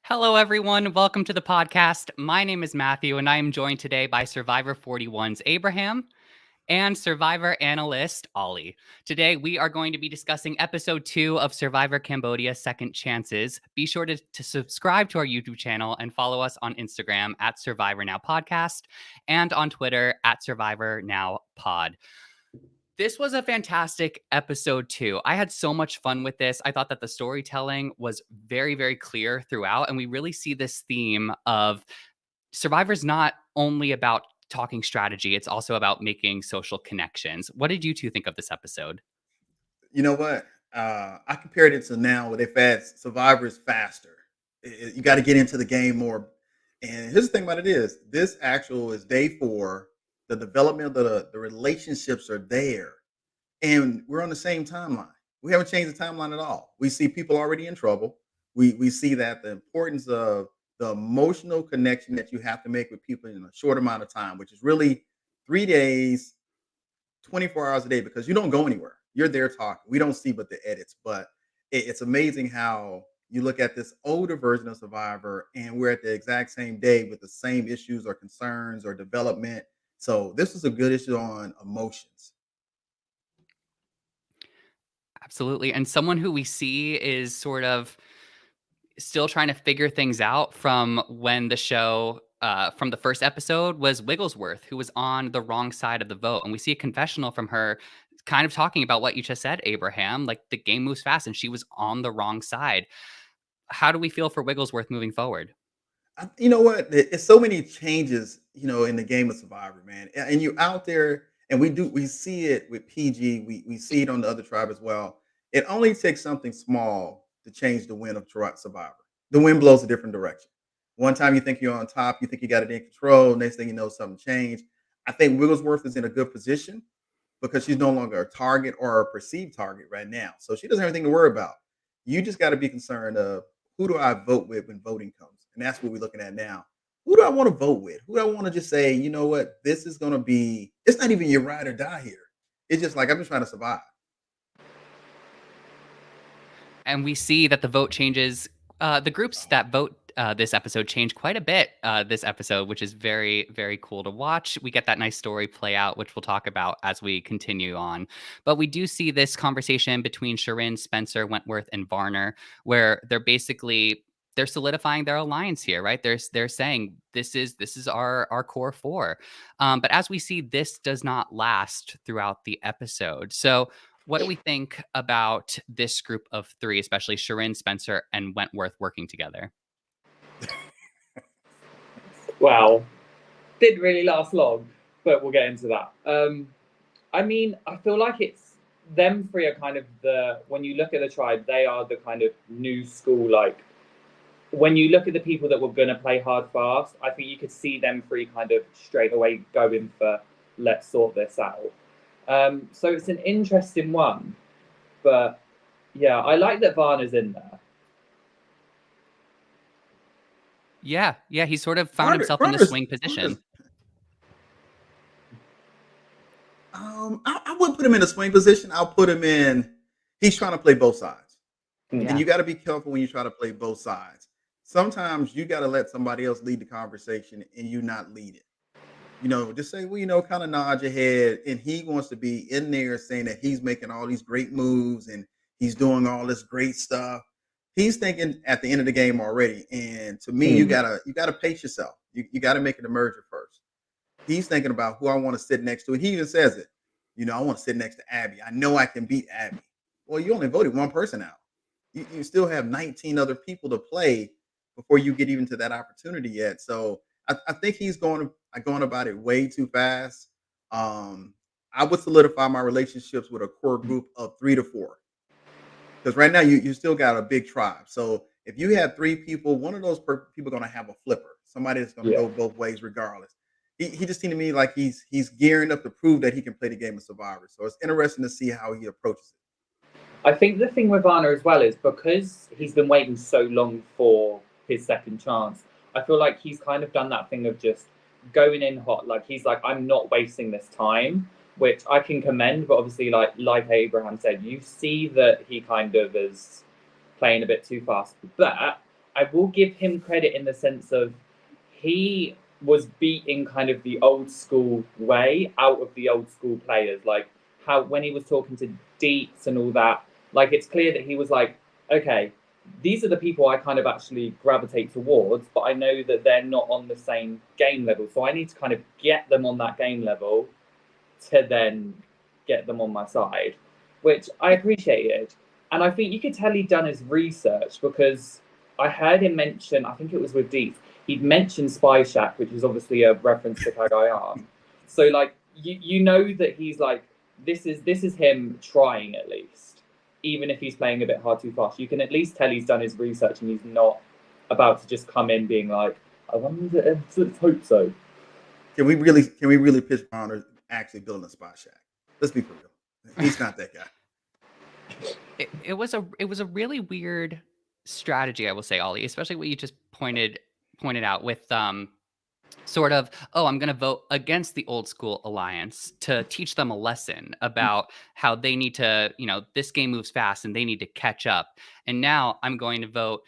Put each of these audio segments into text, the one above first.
Hello, everyone. Welcome to the podcast. My name is Matthew, and I am joined today by Survivor 41's Abraham and Survivor analyst Ollie. Today, we are going to be discussing episode 2 of Survivor Cambodia Second Chances. Be sure to subscribe to our YouTube channel and follow us on Instagram at Survivor Now Podcast and on Twitter at Survivor Now Pod. This was a fantastic episode 2. I had so much fun with this. I thought that the storytelling was very, very clear throughout. And we really see this theme of Survivor's not only about talking strategy, it's also about making social connections. What did you two think of this episode? You know what? I compared it to now where they've had survivors faster. You got to get into the game more. And here's the thing about it is this actual is day 4. The development of the relationships are there. And we're on the same timeline. We haven't changed the timeline at all. We see people already in trouble. We see that the importance of the emotional connection that you have to make with people in a short amount of time, which is really 3 days, 24 hours a day, because you don't go anywhere. You're there talking. We don't see but the edits, but it's amazing how you look at this older version of Survivor and we're at the exact same day with the same issues or concerns or development. So this is a good issue on emotions. Absolutely. And someone who we see is sort of still trying to figure things out from when the show from the first episode was Wigglesworth, who was on the wrong side of the vote. And we see a confessional from her kind of talking about what you just said, Abraham. Like the game moves fast and she was on the wrong side. How do we feel for Wigglesworth moving forward? You know what? It's so many changes, in the game of Survivor, man. And you're out there, and we see it with PG. We see it on the other tribe as well. It only takes something small to change the wind of Survivor. The wind blows a different direction. One time you think you're on top, you think you got it in control. Next thing you know, something changed. I think Wigglesworth is in a good position because she's no longer a target or a perceived target right now. So she doesn't have anything to worry about. You just got to be concerned of who do I vote with when voting comes? And that's what we're looking at now. Who do I want to vote with? Who do I want to just say, you know what, this is going to be, it's not even your ride or die here. It's just like, I'm just trying to survive. And we see that the vote changes. The groups that vote this episode change quite a bit this episode, which is very, very cool to watch. We get that nice story play out, which we'll talk about as we continue on. But we do see this conversation between Sharon, Spencer, Wentworth, and Varner, where they're solidifying their alliance here, right? They're saying this is our core four. But as we see, this does not last throughout the episode. So what do we think about this group of three, especially Sharon, Spencer, and Wentworth working together? Well, didn't really last long, but we'll get into that. I feel like it's them three are kind of when you look at the tribe, they are the kind of new school. Like when you look at the people that were going to play hard fast, I think you could see them three kind of straight away going for let's sort this out. So it's an interesting one, but yeah, I like that Varna's in there. Yeah, he sort of found himself in the Varner's, swing position. I wouldn't put him in a swing position. I'll put him in, he's trying to play both sides. Yeah. And you got to be careful when you try to play both sides. Sometimes you got to let somebody else lead the conversation and you not lead it. Just say, well, kind of nod your head. And he wants to be in there saying that he's making all these great moves and he's doing all this great stuff. He's thinking at the end of the game already. And to me, you gotta pace yourself. You gotta make it a merger first. He's thinking about who I want to sit next to. And he even says it. I want to sit next to Abby. I know I can beat Abby. Well, you only voted one person out. You still have 19 other people to play before you get even to that opportunity yet. So I think he's going about it way too fast. I would solidify my relationships with a core group of 3 to 4, because right now you still got a big tribe. So if you have 3 people, one of those people are going to have a flipper, somebody that's going to go both ways regardless. He just seemed to me like he's gearing up to prove that he can play the game of Survivor. So it's interesting to see how he approaches it. I think the thing with Varner as well is because he's been waiting so long for his second chance, I feel like he's kind of done that thing of just going in hot. Like he's like, I'm not wasting this time, which I can commend. But obviously, like Abraham said, you see that he kind of is playing a bit too fast. But I will give him credit in the sense of he was beating kind of the old school way out of the old school players. Like how when he was talking to Deets and all that, like it's clear that he was like, okay, these are the people I kind of actually gravitate towards, but I know that they're not on the same game level. So I need to kind of get them on that game level to then get them on my side, which I appreciated. And I think you could tell he'd done his research because I heard him mention, I think it was with Deep, he'd mentioned Spy Shack, which is obviously a reference to Kagayaan. So like you know that he's like, this is him trying at least, even if he's playing a bit hard too fast. You can at least tell he's done his research and he's not about to just come in being like, I wonder if let's hope so. Can we really pitch Bonner actually building a Spy Shack? Let's be for real. He's not that guy. It was a really weird strategy, I will say, Ollie, especially what you just pointed out with sort of, oh, I'm going to vote against the old school alliance to teach them a lesson about how they need to, this game moves fast and they need to catch up. And now I'm going to vote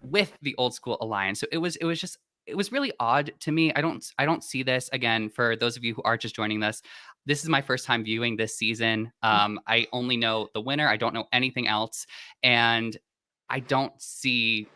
with the old school alliance. So it was really odd to me. I don't see this again. For those of you who are just joining us, this is my first time viewing this season. I only know the winner. I don't know anything else. And I don't see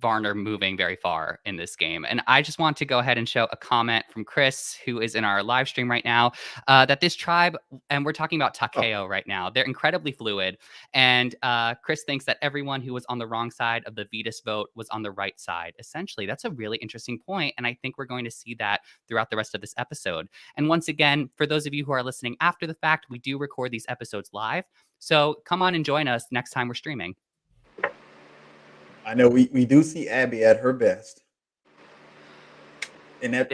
Varner moving very far in this game. And I just want to go ahead and show a comment from Chris, who is in our live stream right now, that this tribe, and we're talking about Takeo right now, they're incredibly fluid. And Chris thinks that everyone who was on the wrong side of the Vetus vote was on the right side. Essentially, that's a really interesting point. And I think we're going to see that throughout the rest of this episode. And once again, for those of you who are listening after the fact, we do record these episodes live. So come on and join us next time we're streaming. I know we do see Abby at her best, and that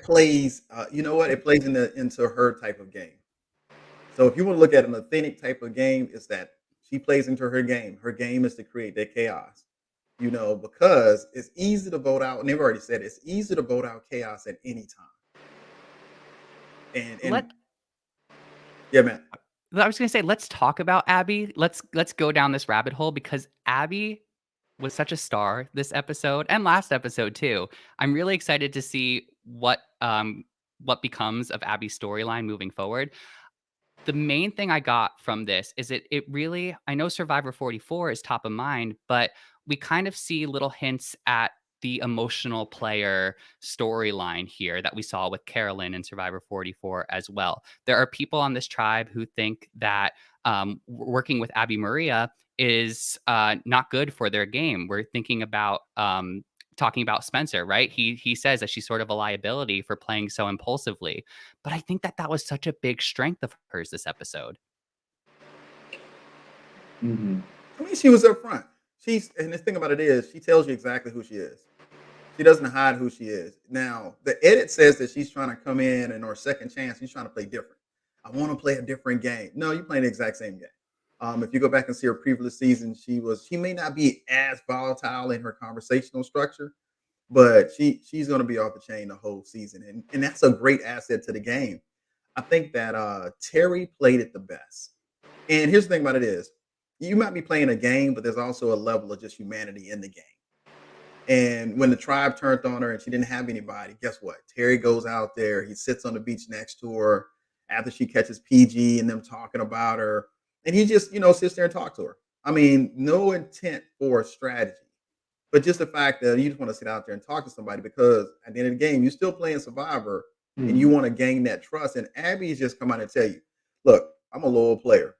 plays. You know what? It plays into her type of game. So if you want to look at an authentic type of game, it's that she plays into her game. Her game is to create that chaos. Because it's easy to vote out, and they've already said it's easy to vote out chaos at any time. Yeah, man. I was going to say, let's talk about Abby. Let's go down this rabbit hole because Abby was such a star this episode and last episode too. I'm really excited to see what becomes of Abby's storyline moving forward. The main thing I got from this is it really, I know Survivor 44 is top of mind, but we kind of see little hints at the emotional player storyline here that we saw with Carolyn in Survivor 44 as well. There are people on this tribe who think that working with Abby Maria is not good for their game. We're thinking about talking about Spencer, right? He says that she's sort of a liability for playing so impulsively. But I think that was such a big strength of hers this episode. Mm-hmm. I mean, she was up front. And the thing about it is, she tells you exactly who she is. She doesn't hide who she is. Now, the edit says that she's trying to come in and her second chance, she's trying to play different. I want to play a different game. No, you're playing the exact same game. If you go back and see her previous season, she may not be as volatile in her conversational structure, but she's going to be off the chain the whole season. And that's a great asset to the game. I think that Terry played it the best. And here's the thing about it is, you might be playing a game, but there's also a level of just humanity in the game. And when the tribe turned on her and she didn't have anybody, guess what? Terry goes out there. He sits on the beach next to her after she catches PG and them talking about her. And he just, sits there and talks to her. I mean, no intent for strategy, but just the fact that you just want to sit out there and talk to somebody because at the end of the game, you're still playing Survivor and you want to gain that trust. And Abby's just come out and tell you, look, I'm a loyal player.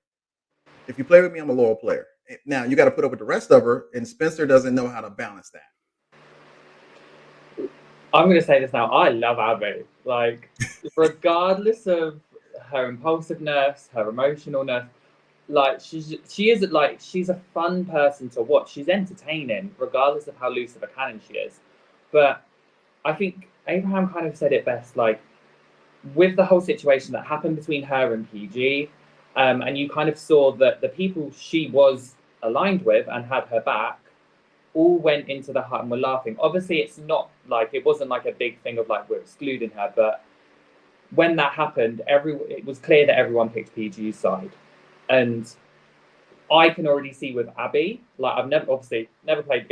If you play with me, I'm a loyal player. Now, you got to put up with the rest of her, and Spencer doesn't know how to balance that. I'm going to say this now. I love Abby. Like, regardless of her impulsiveness, her emotionalness, like, she's a fun person to watch. She's entertaining, regardless of how loose of a cannon she is. But I think Abraham kind of said it best, like, with the whole situation that happened between her and PG, and you kind of saw that the people she was aligned with and had her back all went into the hut and were laughing. Obviously, it wasn't like a big thing of like we're excluding her, but when that happened, it was clear that everyone picked PG's side. And I can already see with Abby, like I've never played the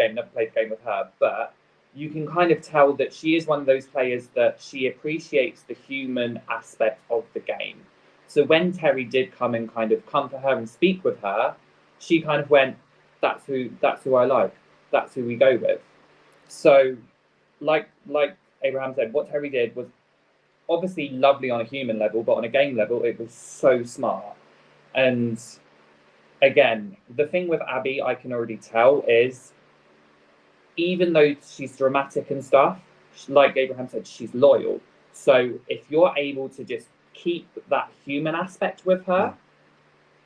game with her, but you can kind of tell that she is one of those players that she appreciates the human aspect of the game. So when Terry did come and kind of comfort her and speak with her, she kind of went, that's who I like. That's who we go with. So like Abraham said, what Terry did was obviously lovely on a human level, but on a game level, it was so smart. And again, the thing with Abby, I can already tell is, even though she's dramatic and stuff, like Abraham said, she's loyal. So if you're able to just keep that human aspect with her,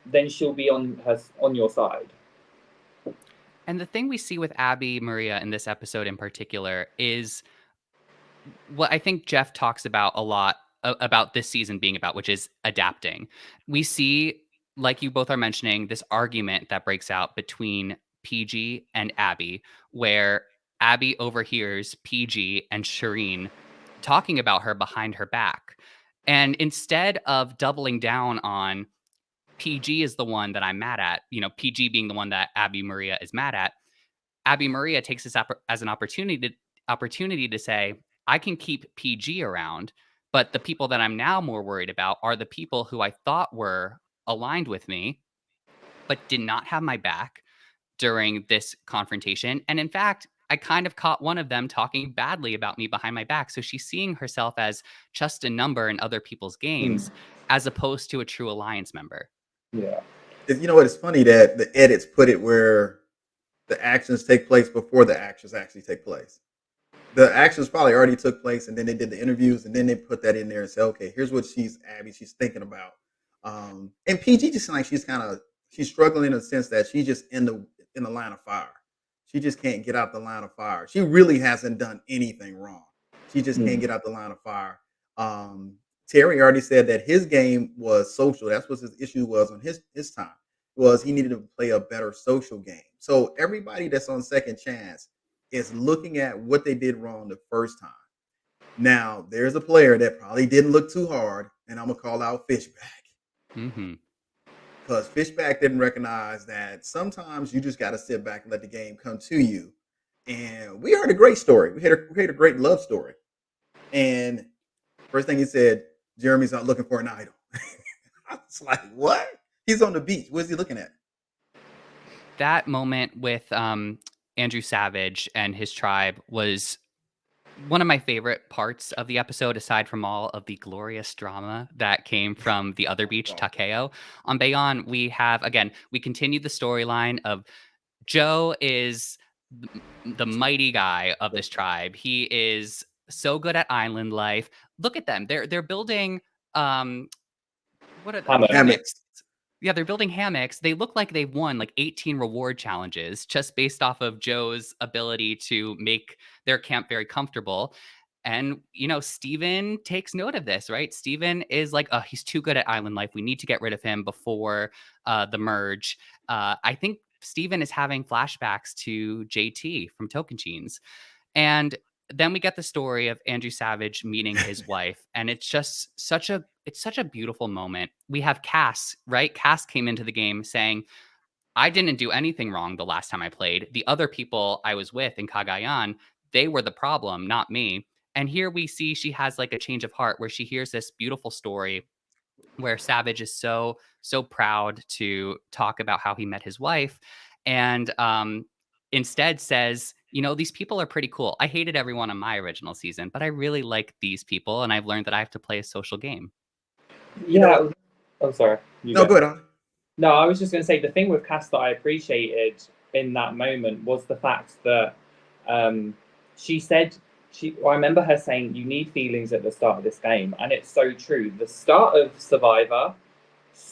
then she'll be on your side. And the thing we see with Abby Maria in this episode in particular is what I think Jeff talks about a lot about this season being about, which is adapting. We see, like you both are mentioning, this argument that breaks out between PG and Abby, where Abby overhears PG and Shireen talking about her behind her back. And instead of doubling down on PG is the one that I'm mad at, PG being the one that Abby Maria is mad at, Abby Maria takes this as an opportunity to say, I can keep PG around, but the people that I'm now more worried about are the people who I thought were aligned with me, but did not have my back during this confrontation. And in fact, I kind of caught one of them talking badly about me behind my back. So she's seeing herself as just a number in other people's games, as opposed to a true alliance member. Yeah. You know what? It's funny that the edits put it where the actions take place before the actions actually take place. The actions probably already took place, and then they did the interviews, and then they put that in there and say, okay, here's what she's thinking about. And PG just like she's struggling in a sense that she's just in the line of fire. She just can't get out the line of fire. She really hasn't done anything wrong. She just can't get out the line of fire. Terry already said that his game was social. That's what his issue was on his time, was he needed to play a better social game. So everybody that's on second chance is looking at what they did wrong the first time. Now, there's a player that probably didn't look too hard, and I'm going to call out Fishback. Because Fishback didn't recognize that sometimes you just got to sit back and let the game come to you. And we heard a great story. We heard a great love story. And first thing he said, Jeremy's not looking for an idol. I was like, what? He's on the beach. What is he looking at? That moment with Andrew Savage and his tribe was one of my favorite parts of the episode, aside from all of the glorious drama that came from the other beach, Takeo. On Bayon, we continue the storyline of Joe is the mighty guy of this tribe. He is so good at island life. Look at them. They're building what are the hammocks? Yeah, they're building hammocks. They look like they've won like 18 reward challenges just based off of Joe's ability to make their camp very comfortable. And, Steven takes note of this, right? Steven is like, oh, he's too good at island life. We need to get rid of him before the merge. I think Steven is having flashbacks to JT from Tocantins. And then we get the story of Andrew Savage meeting his wife, and it's just such a beautiful moment. We have Cass, right? Cass came into the game saying, I didn't do anything wrong the last time I played. The other people I was with in Cagayan, they were the problem, not me. And here we see she has like a change of heart where she hears this beautiful story where Savage is so proud to talk about how he met his wife, and instead says, these people are pretty cool. I hated everyone on my original season, but I really like these people, and I've learned that I have to play a social game. Yeah. I'm sorry. No, go ahead. No, I was just going to say the thing with Cass that I appreciated in that moment was the fact that she said, I remember her saying, you need feelings at the start of this game. And it's so true. The start of Survivor,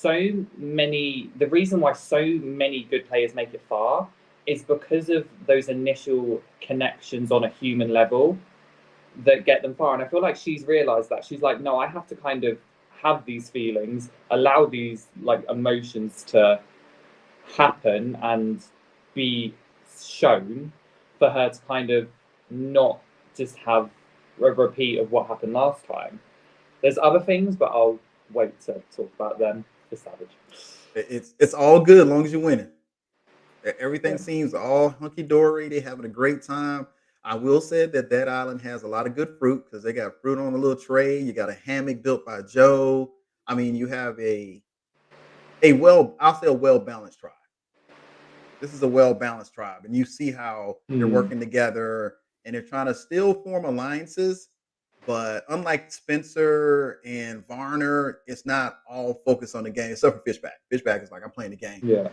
the reason why so many good players make it far is because of those initial connections on a human level that get them far. And I feel like she's realized that. She's like, no, I have to kind of have these feelings, allow these like emotions to happen and be shown for her to kind of not just have a repeat of what happened last time. There's other things, but I'll wait to talk about them for Savage. It's all good as long as you're winning. Everything Yeah. seems all hunky dory. They having a great time. I will say that island has a lot of good fruit because they got fruit on a little tray. You got a hammock built by Joe. I mean, you have I'll say a well balanced tribe. This is a well balanced tribe, and you see how they're Mm, working together and they're trying to still form alliances. But unlike Spencer and Varner, it's not all focused on the game, except for Fishback. Fishback is like, I'm playing the game. yeah.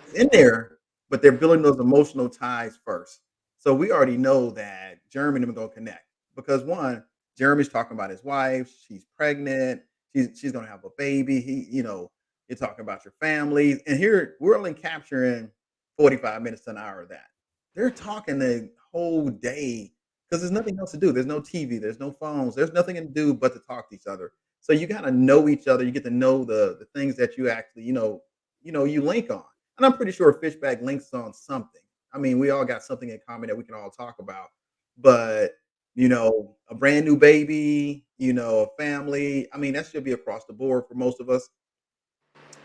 He's in there, but they're building those emotional ties first. So we already know that Jeremy and them are gonna connect because one, Jeremy's talking about his wife, she's pregnant, she's gonna have a baby. You're talking about your family, and here we're only capturing 45 minutes to an hour of that. They're talking the whole day because there's nothing else to do. There's no TV, there's no phones, there's nothing to do but to talk to each other. So you gotta know each other. You get to know the things that you actually, you link on. And I'm pretty sure Fishback links on something. I mean, we all got something in common that we can all talk about. But, a brand new baby, a family. I mean, that should be across the board for most of us.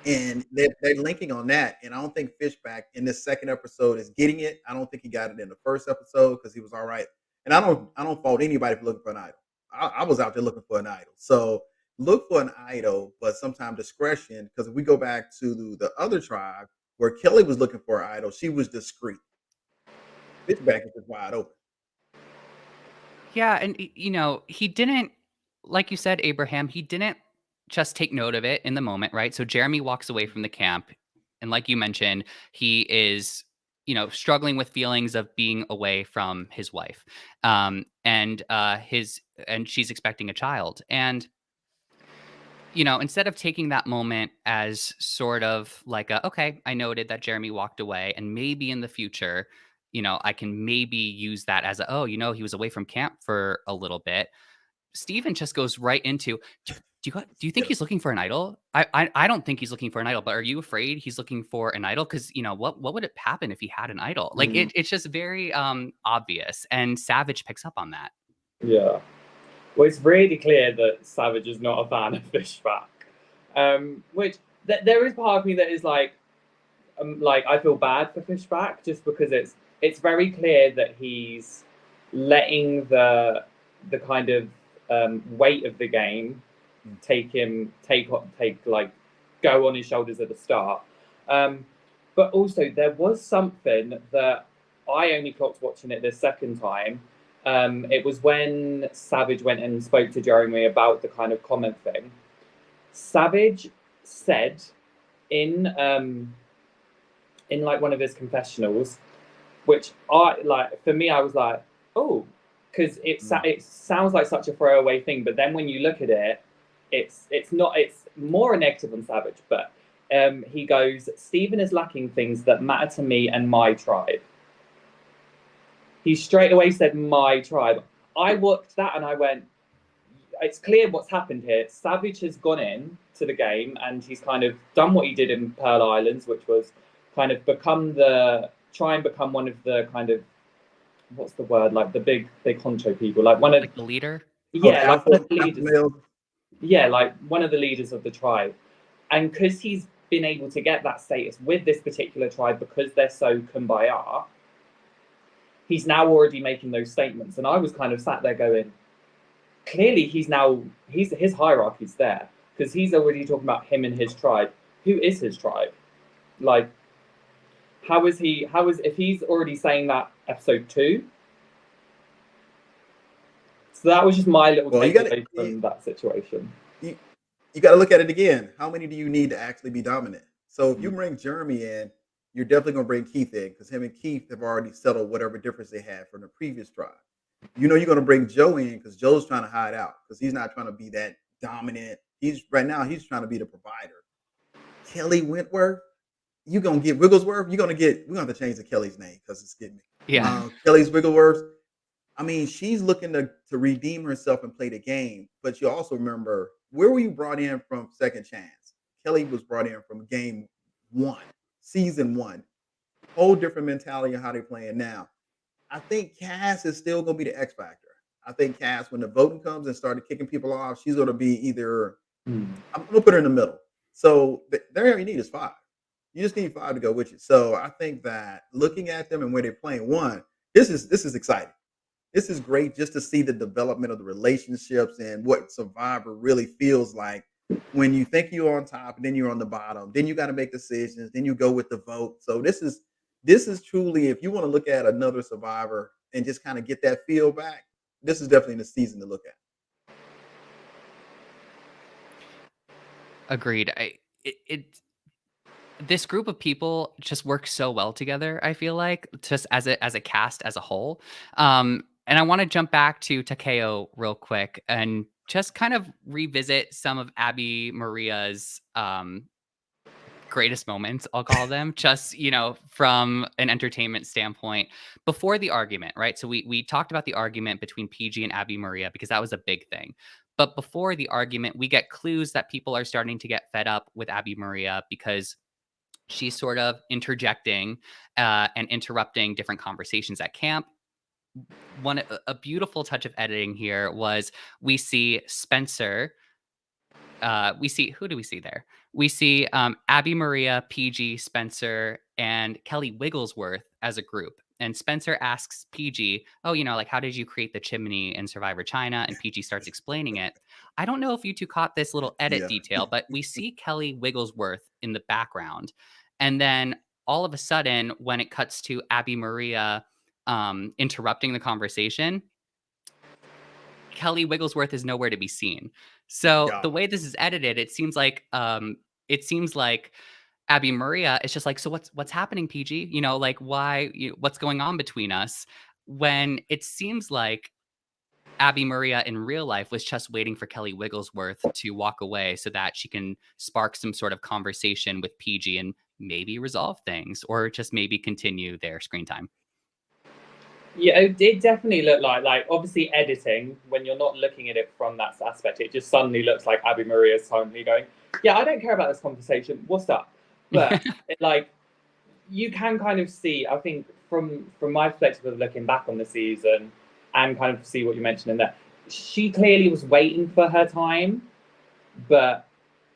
And they're linking on that. And I don't think Fishback in this second episode is getting it. I don't think he got it in the first episode because he was all right. And I don't fault anybody for looking for an idol. I was out there looking for an idol. So look for an idol, but sometimes discretion. Because if we go back to the other tribe where Kelly was looking for an idol, she was discreet. Fishback is just wide open. Yeah, and he didn't, like you said, Abraham, he didn't just take note of it in the moment, right? So Jeremy walks away from the camp, and like you mentioned, he is, struggling with feelings of being away from his wife, and she's expecting a child, and instead of taking that moment as sort of like okay, I noted that Jeremy walked away, and maybe in the future, I can maybe use that as oh, he was away from camp for a little bit. Steven just goes right into, do you think Yeah. he's looking for an idol? I don't think he's looking for an idol, but are you afraid he's looking for an idol? Because what would it happen if he had an idol? Like Mm, it's just very obvious, and Savage picks up on that. yeah. Well, it's really clear that Savage is not a fan of Fishback. Which there is part of me that is like I feel bad for Fishback just because it's very clear that he's letting the kind of weight of the game Mm. take like go on his shoulders at the start. But also there was something that I only clocked watching it this second time. It was when Savage went and spoke to Jeremy about the kind of comment thing. Savage said in in like one of his confessionals, which I like. For me, I was like, oh, because it sounds like such a throwaway thing, but then when you look at it, it's not. It's more a negative on Savage, but he goes, Stephen is lacking things that matter to me and my tribe. He straight away said my tribe. I watched that and I went, it's clear what's happened here. Savage has gone in to the game and he's kind of done what he did in Pearl Islands, which was kind of try and become one of the kind of, what's the word, like the big honcho people, like one of Like the leader. Oh, the yeah, like alpha, one of the alpha leaders, male. yeah, like one of the leaders of the tribe. And because he's been able to get that status with this particular tribe because they're so kumbaya, he's now already making those statements. And I was kind of sat there going, clearly his hierarchy's there because he's already talking about him and his tribe. Who is his tribe? Like, how is if he's already saying that episode 2? So that was just my little Well, takeaway from that situation. you, you got to look at it again. How many do you need to actually be dominant? So if you Mm. bring Jeremy in, you're definitely going to bring Keith in because him and Keith have already settled whatever difference they had from the previous tribe. You're going to bring Joe in because Joe's trying to hide out because he's not trying to be that dominant. He's trying to be the provider. Kelly Wentworth, you gonna get Wigglesworth. We're gonna have to change the Kelly's name because it's getting me. Yeah. Kelly's Wigglesworth. I mean, she's looking to redeem herself and play the game. But you also remember where were you brought in from Second Chance? Kelly was brought in from game 1, season 1. Whole different mentality of how they're playing now. I think Cass is still gonna be the X factor. I think Cass, when the voting comes and started kicking people off, she's gonna be either Mm. I'm gonna put her in the middle. So there all you need is 5. You just need 5 to go with you. So I think that looking at them and where they're playing, one, this is exciting. This is great just to see the development of the relationships and what Survivor really feels like when you think you're on top and then you're on the bottom. Then you got to make decisions. Then you go with the vote. So this is truly, if you want to look at another Survivor and just kind of get that feel back, this is definitely the season to look at. Agreed. This group of people just works so well together, I feel like, just as a cast as a whole. And I want to jump back to Takeo real quick and just kind of revisit some of Abby Maria's greatest moments, I'll call them, just, from an entertainment standpoint before the argument, right? So we talked about the argument between PG and Abby Maria because that was a big thing. But before the argument, we get clues that people are starting to get fed up with Abby Maria because she's sort of interjecting and interrupting different conversations at camp. A beautiful touch of editing here was we see Spencer. Who do we see there? We see Abby Maria, PG, Spencer, and Kelly Wigglesworth as a group. And Spencer asks PG, "Oh, like how did you create the chimney in Survivor China?" And PG starts explaining it. I don't know if you two caught this little edit Yeah. detail, but we see Kelly Wigglesworth in the background. And then all of a sudden, when it cuts to Abby Maria interrupting the conversation, Kelly Wigglesworth is nowhere to be seen. So Yeah. the way this is edited, it seems like Abby Maria is just like, so what's happening, PG? Like why? What's going on between us? When it seems like Abby Maria in real life was just waiting for Kelly Wigglesworth to walk away so that she can spark some sort of conversation with PG and maybe resolve things or just maybe continue their screen time. Yeah, it did definitely look like obviously editing, when you're not looking at it from that aspect, it just suddenly looks like Abby Maria's suddenly going, yeah, I don't care about this conversation. What's up? But you can kind of see, I think from my perspective of looking back on the season and kind of see what you mentioned in there, she clearly was waiting for her time, but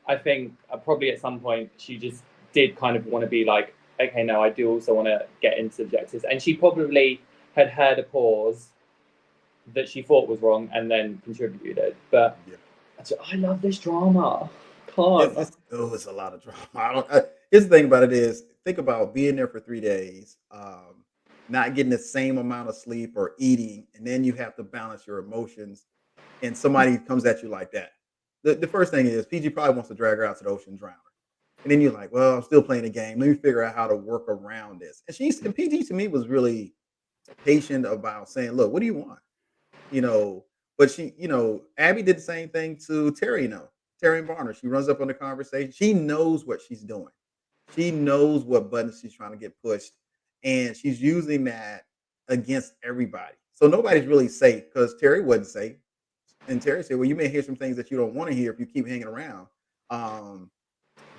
I think probably at some point she just did kind of want to be like, okay, no, I do also want to get into objectives. And she probably had heard a pause that she thought was wrong and then contributed. But Yeah. I love this drama. It's a lot of drama. Here's the thing about it is, think about being there for 3 days, not getting the same amount of sleep or eating, and then you have to balance your emotions, and somebody comes at you like that. The first thing is PG probably wants to drag her out to the ocean and drown her. And then you're like, well, I'm still playing the game. Let me figure out how to work around this. And PG to me was really patient about saying, look, what do you want? You know, but Abby did the same thing to Terry, Terry and Varner. She runs up on the conversation. She knows what she's doing. She knows what buttons she's trying to get pushed. And she's using that against everybody. So nobody's really safe because Terry wasn't safe. And Terry said, well, you may hear some things that you don't want to hear if you keep hanging around.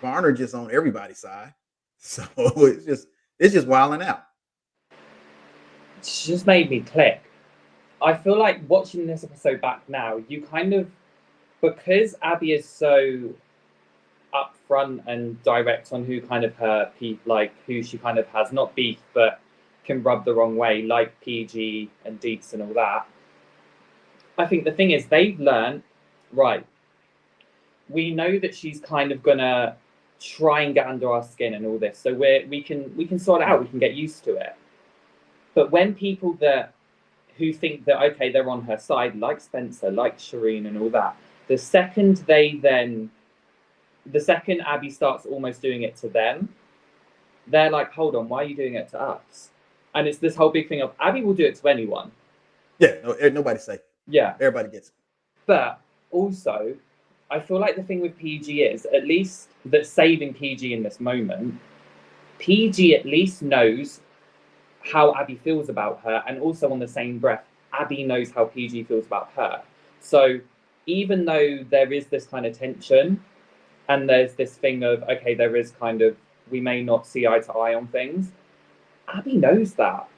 Varner just on everybody's side. So it's just wilding out. It's just made me click. I feel like watching this episode back now, you kind of, because Abby is so upfront and direct on who kind of who she kind of has not beef but can rub the wrong way, like PG and Deets and all that. I think the thing is they've learned, right, we know that she's kind of gonna try and get under our skin and all this, so we can sort it out, we can get used to it. But when people who think that, okay, they're on her side, like Spencer, like Shireen and all that, the second Abby starts almost doing it to them, they're like, hold on, why are you doing it to us? And it's this whole big thing of Abby will do it to anyone. Yeah, nobody's safe. Yeah. Everybody gets it. But also, I feel like the thing with PG is, at least that's saving PG in this moment, PG at least knows how Abby feels about her, and also on the same breath, Abby knows how PG feels about her. So even though there is this kind of tension and there's this thing of, okay, there is kind of, we may not see eye to eye on things, Abby knows that.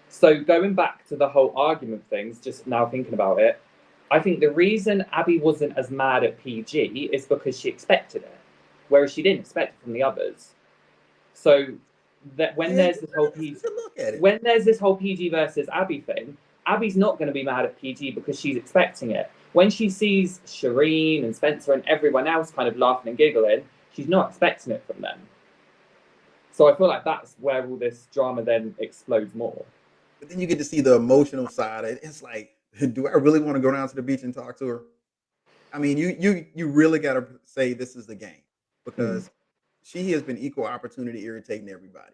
So going back to the whole argument things, just now thinking about it, I think the reason Abby wasn't as mad at PG is because she expected it. whereas she didn't expect it from the others. So that when there's this whole PG versus Abby thing, Abby's not going to be mad at PG because she's expecting it. When she sees Shireen and Spencer and everyone else kind of laughing and giggling, she's not expecting it from them. So I feel like that's where all this drama then explodes more. But then you get to see the emotional side. It's like, do I really want to go down to the beach and talk to her? I mean, you really got to say this is the game, because she has been equal opportunity irritating everybody.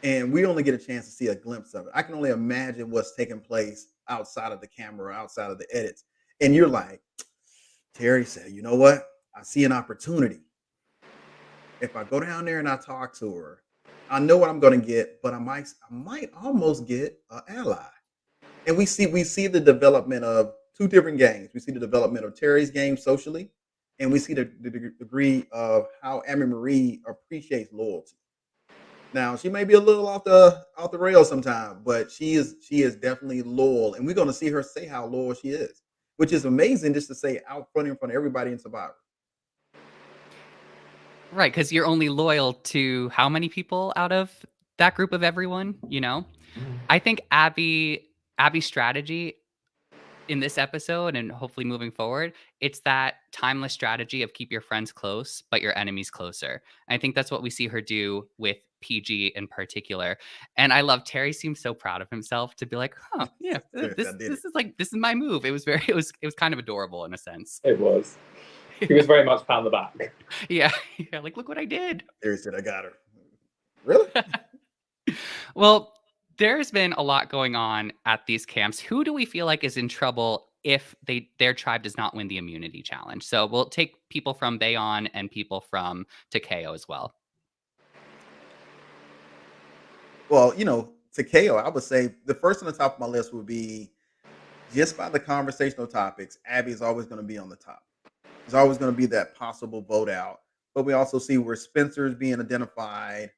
And we only get a chance to see a glimpse of it. I can only imagine what's taking place outside of the camera, outside of the edits. And you're like, Terry said, you know what? I see an opportunity. If I go down there and I talk to her, I know what I'm going to get, but I might almost get an ally. And we see the development of two different games. We see the development of Terry's game socially, and we see the degree of how Amy Marie appreciates loyalty. Now, she may be a little off the rails sometimes, but she is definitely loyal, and we're going to see her say how loyal she is, which is amazing just to say out front in front of everybody in Survivor. Right, because you're only loyal to how many people out of that group of everyone, you know? I think Abby's strategy in this episode, and hopefully moving forward, it's that timeless strategy of keep your friends close, but your enemies closer. I think that's what we see her do with PG in particular. And I love Terry seems so proud of himself to be like, huh, yeah, this is my move. It was kind of adorable in a sense. It was. He was very much pat on the back. Yeah, like look what I did. Terry said, I got her. Really? Well, there's been a lot going on at these camps. Who do we feel like is in trouble if their tribe does not win the immunity challenge? So we'll take people from Bayon and people from Takeo as well. Well, Takeo, I would say the first on the top of my list would be, just by the conversational topics, Abby is always going to be on the top. There's always going to be that possible vote out. But we also see where Spencer is being identified.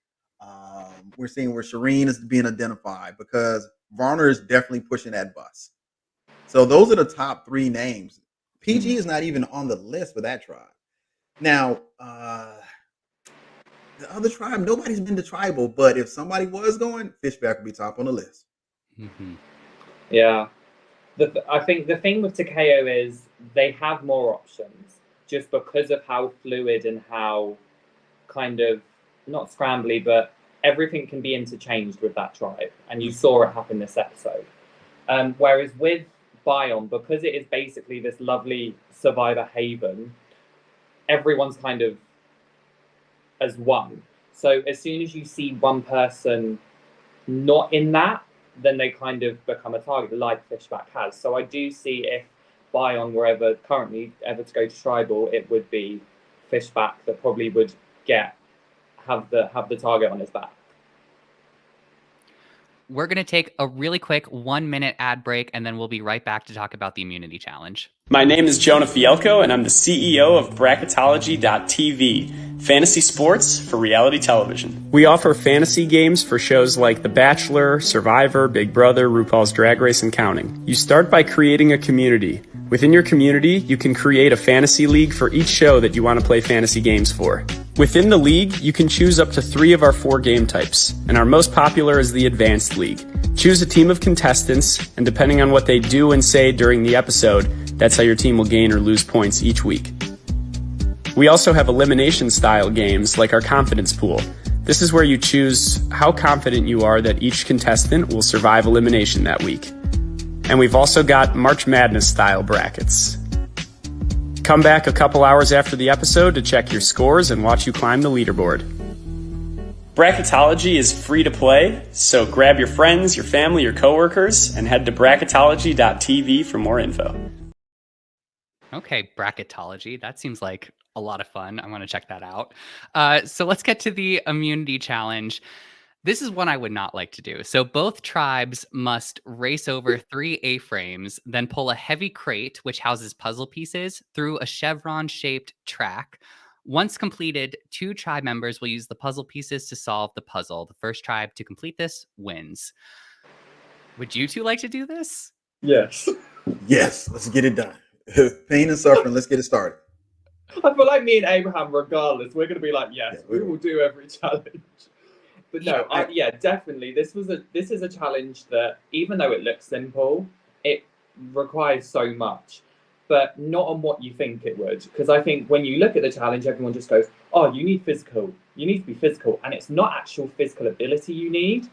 We're seeing where Shireen is being identified, because Varner is definitely pushing that bus. So those are the top three names. PG is not even on the list for that tribe. Now, the other tribe, nobody's been to tribal, but if somebody was going, Fishback would be top on the list. Mm-hmm. Yeah. I think the thing with Takeo is they have more options just because of how fluid and how kind of not scrambly, but everything can be interchanged with that tribe. And you saw it happen this episode. Whereas with Bayon, because it is basically this lovely survivor haven, everyone's kind of as one. So as soon as you see one person not in that, then they kind of become a target, like Fishback has. So I do see if Bayon were ever to go to tribal, it would be Fishback that probably would have the target on his back. We're going to take a really quick 1 minute ad break, and then we'll be right back to talk about the immunity challenge. My name is Jonah Fielko, and I'm the CEO of Bracketology.tv, fantasy sports for reality television. We offer fantasy games for shows like The Bachelor, Survivor, Big Brother, RuPaul's Drag Race, and counting. You start by creating a community. Within your community, you can create a fantasy league for each show that you want to play fantasy games for. Within the league, you can choose up to 3 of our 4 game types, and our most popular is the Advanced League. Choose a team of contestants, and depending on what they do and say during the episode, that's how your team will gain or lose points each week. We also have elimination-style games like our Confidence Pool. This is where you choose how confident you are that each contestant will survive elimination that week. And we've also got March Madness-style brackets. Come back a couple hours after the episode to check your scores and watch you climb the leaderboard. Bracketology is free to play, so grab your friends, your family, your coworkers, and head to bracketology.tv for more info. Okay, Bracketology. That seems like a lot of fun. I want to check that out. So let's get to the immunity challenge. This is one I would not like to do. So both tribes must race over 3 A-frames, then pull a heavy crate, which houses puzzle pieces, through a chevron-shaped track. Once completed, 2 tribe members will use the puzzle pieces to solve the puzzle. The first tribe to complete this wins. Would you 2 like to do this? Yes. Yes, let's get it done. Pain and suffering, let's get it started. I feel like me and Abraham, regardless, we're going to be like, yes, Yeah, we will do every challenge. But Yeah, no, definitely. This is a challenge that, even though it looks simple, it requires so much, but not on what you think it would. Because I think when you look at the challenge, everyone just goes, "Oh, you need physical. You need to be physical," and it's not actual physical ability you need.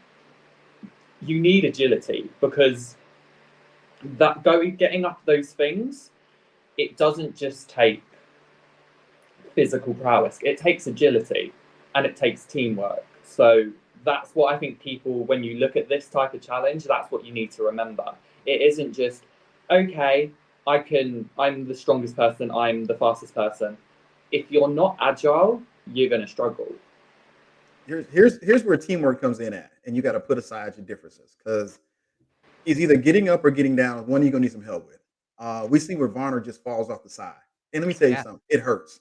You need agility, because getting up those things, it doesn't just take physical prowess. It takes agility, and it takes teamwork. So that's what I think people, when you look at this type of challenge, that's what you need to remember. It isn't just, okay, I'm the strongest person, I'm the fastest person. If you're not agile, you're going to struggle. Here's where teamwork comes in at, and you got to put aside your differences because it's either getting up or getting down. One you're gonna need some help with. We see where Varner just falls off the side, and let me tell you yeah, something. It hurts.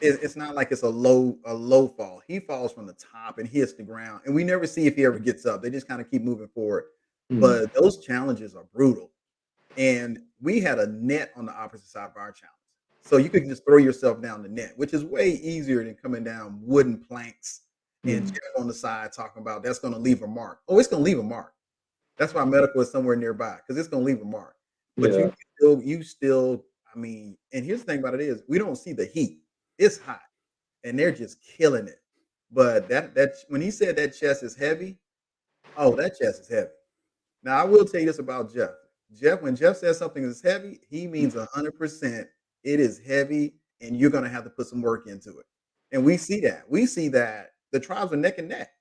It's not like it's a low fall. He falls from the top and hits the ground, and we never see if he ever gets up. They just kind of keep moving forward. Mm. But those challenges are brutal. And we had a net on the opposite side of our challenge. So you could just throw yourself down the net, which is way easier than coming down wooden planks and Mm. Jeff on the side talking about that's going to leave a mark. Oh, it's going to leave a mark. That's why medical is somewhere nearby because it's going to leave a mark. But Yeah. I mean, and here's the thing about it is we don't see the heat. It's hot and they're just killing it. But that when he said that chest is heavy, oh, that chest is heavy. Now, I will tell you this about Jeff. When Jeff says something is heavy, he means 100%. It is heavy, and you're going to have to put some work into it. And we see that. We see that the tribes are neck and neck.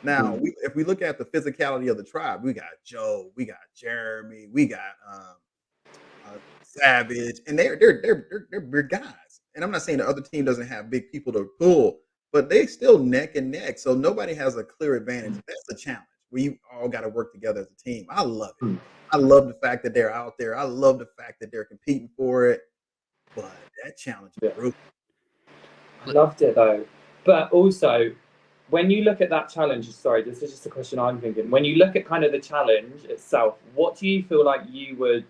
Now, Mm. if we look at the physicality of the tribe, we got Joe, we got Jeremy, we got Savage, and they're big guys. And I'm not saying the other team doesn't have big people to pull, but they still neck and neck. So nobody has a clear advantage. That's a challenge where you all got to work together as a team. I love it. Mm. I love the fact that they're out there. I love the fact that they're competing for it. But that challenge is Yeah. brutal. I loved it though. But also, when you look at that challenge, sorry, this is just a question I'm thinking. When you look at kind of the challenge itself, what do you feel like you would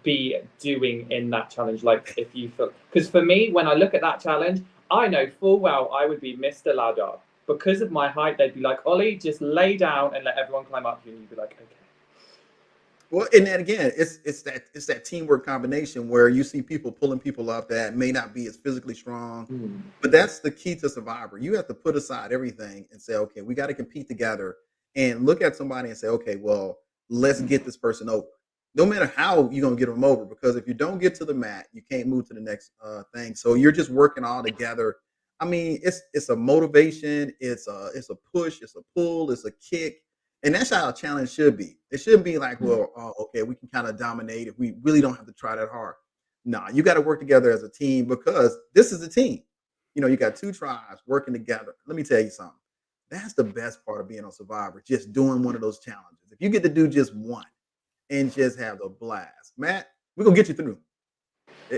be doing in that challenge? Like, if you feel, because for me, when I look at that challenge, I know full well I would be Mr. Ladder. Because of my height, they'd be like, Ollie, just lay down and let everyone climb up you. And you'd be like, okay. Well, and then again, it's that teamwork combination where you see people pulling people up that may not be as physically strong, Mm. but that's the key to Survivor. You have to put aside everything and say, okay, we got to compete together and look at somebody and say, okay, well, let's get this person over. No matter how you're gonna get them over, because if you don't get to the mat, you can't move to the next thing. So you're just working all together. I mean, it's a motivation, it's a push, it's a pull, it's a kick, and that's how a challenge should be. It shouldn't be like, well, okay, we can kind of dominate if we really don't have to try that hard. Nah, you got to work together as a team because this is a team. You got two tribes working together. Let me tell you something. That's the best part of being on Survivor, just doing one of those challenges. If you get to do just one and just have a blast, Matt, we're gonna get you through.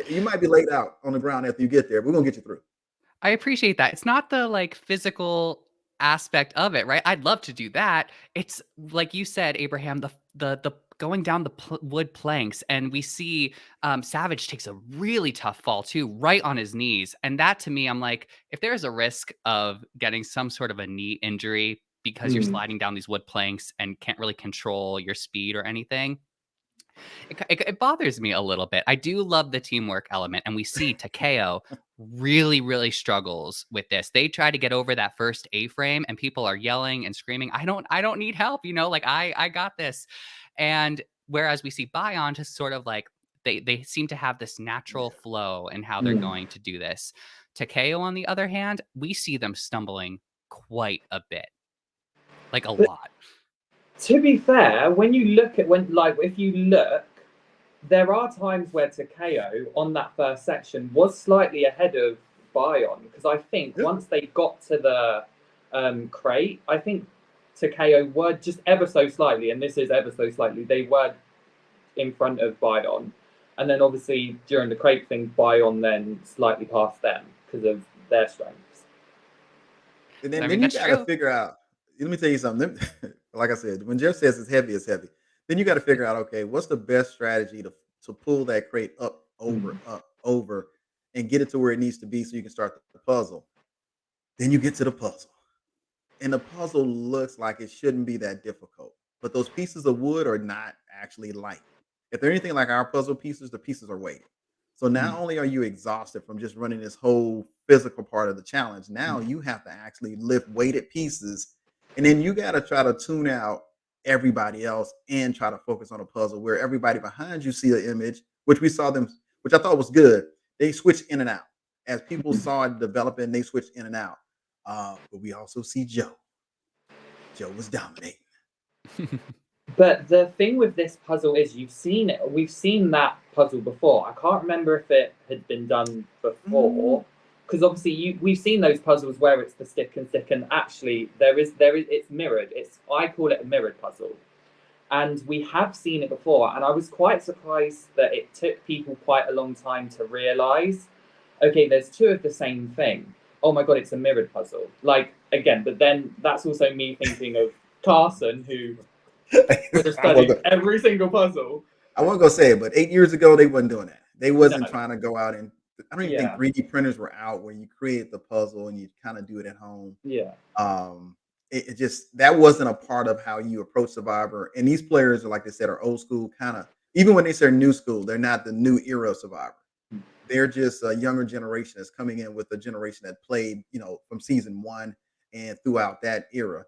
You might be laid out on the ground after you get there, but we're gonna get you through. I appreciate that. It's not the like physical aspect of it, right? I'd love to do that. It's like you said, Abraham, the going down the wood planks, and we see Savage takes a really tough fall too, right on his knees, and that to me, I'm like, if there's a risk of getting some sort of a knee injury because you're Mm. sliding down these wood planks and can't really control your speed or anything, it bothers me a little bit. I do love the teamwork element, and we see Takeo really, really struggles with this. They try to get over that first A-frame, and people are yelling and screaming, I don't need help, like I got this. And whereas we see Bion just sort of like they seem to have this natural Yeah. flow in how they're Mm. going to do this. Takeo, on the other hand, we see them stumbling quite a bit, like a But lot. to be fair, when you look at if you look, there are times where Takeo on that first section was slightly ahead of Bion, because I think Yeah. once they got to the crate, I think Takeo were just ever so slightly, and this is ever so slightly, they were in front of Bion. And then obviously during the crate thing, Bion then slightly past them because of their strengths. And I then, mean, then you that's got to true. figure out. Let me tell you something. Like I said, when Jeff says it's heavy, it's heavy. Then you got to figure out, okay, what's the best strategy to pull that crate up, over, Mm. up, over. and get it to where it needs to be so you can start the puzzle. Then you get to the puzzle. And the puzzle looks like it shouldn't be that difficult, but those pieces of wood are not actually light. If they're anything like our puzzle pieces, the pieces are weighted. So not only are you exhausted from just running this whole physical part of the challenge, now you have to actually lift weighted pieces, and then you got to try to tune out everybody else and try to focus on a puzzle where everybody behind you see an image, which we saw them, which I thought was good. They switched in and out as people saw it developing. They switched in and out. But we also see Joe. Joe was dominating. But the thing with this puzzle is we've seen that puzzle before. I can't remember if it had been done before, because obviously we've seen those puzzles where it's the stick and stick, and actually there is it's mirrored. I call it a mirrored puzzle, and we have seen it before. And I was quite surprised that it took people quite a long time to realize, okay, there's two of the same thing. Oh my god, it's a mirrored puzzle. Like again, but then that's also me thinking of Carson, who would have studied every single puzzle. I won't go say it, but 8 years ago they wasn't doing that. They wasn't trying to go out and I don't even think 3D printers were out where you create the puzzle and you kind of do it at home. Yeah. It just that wasn't a part of how you approach Survivor. And these players are, like they said, are old school kind of. Even when they say new school, they're not the new era of Survivor. They're just a younger generation that's coming in with a generation that played, from season 1 and throughout that era.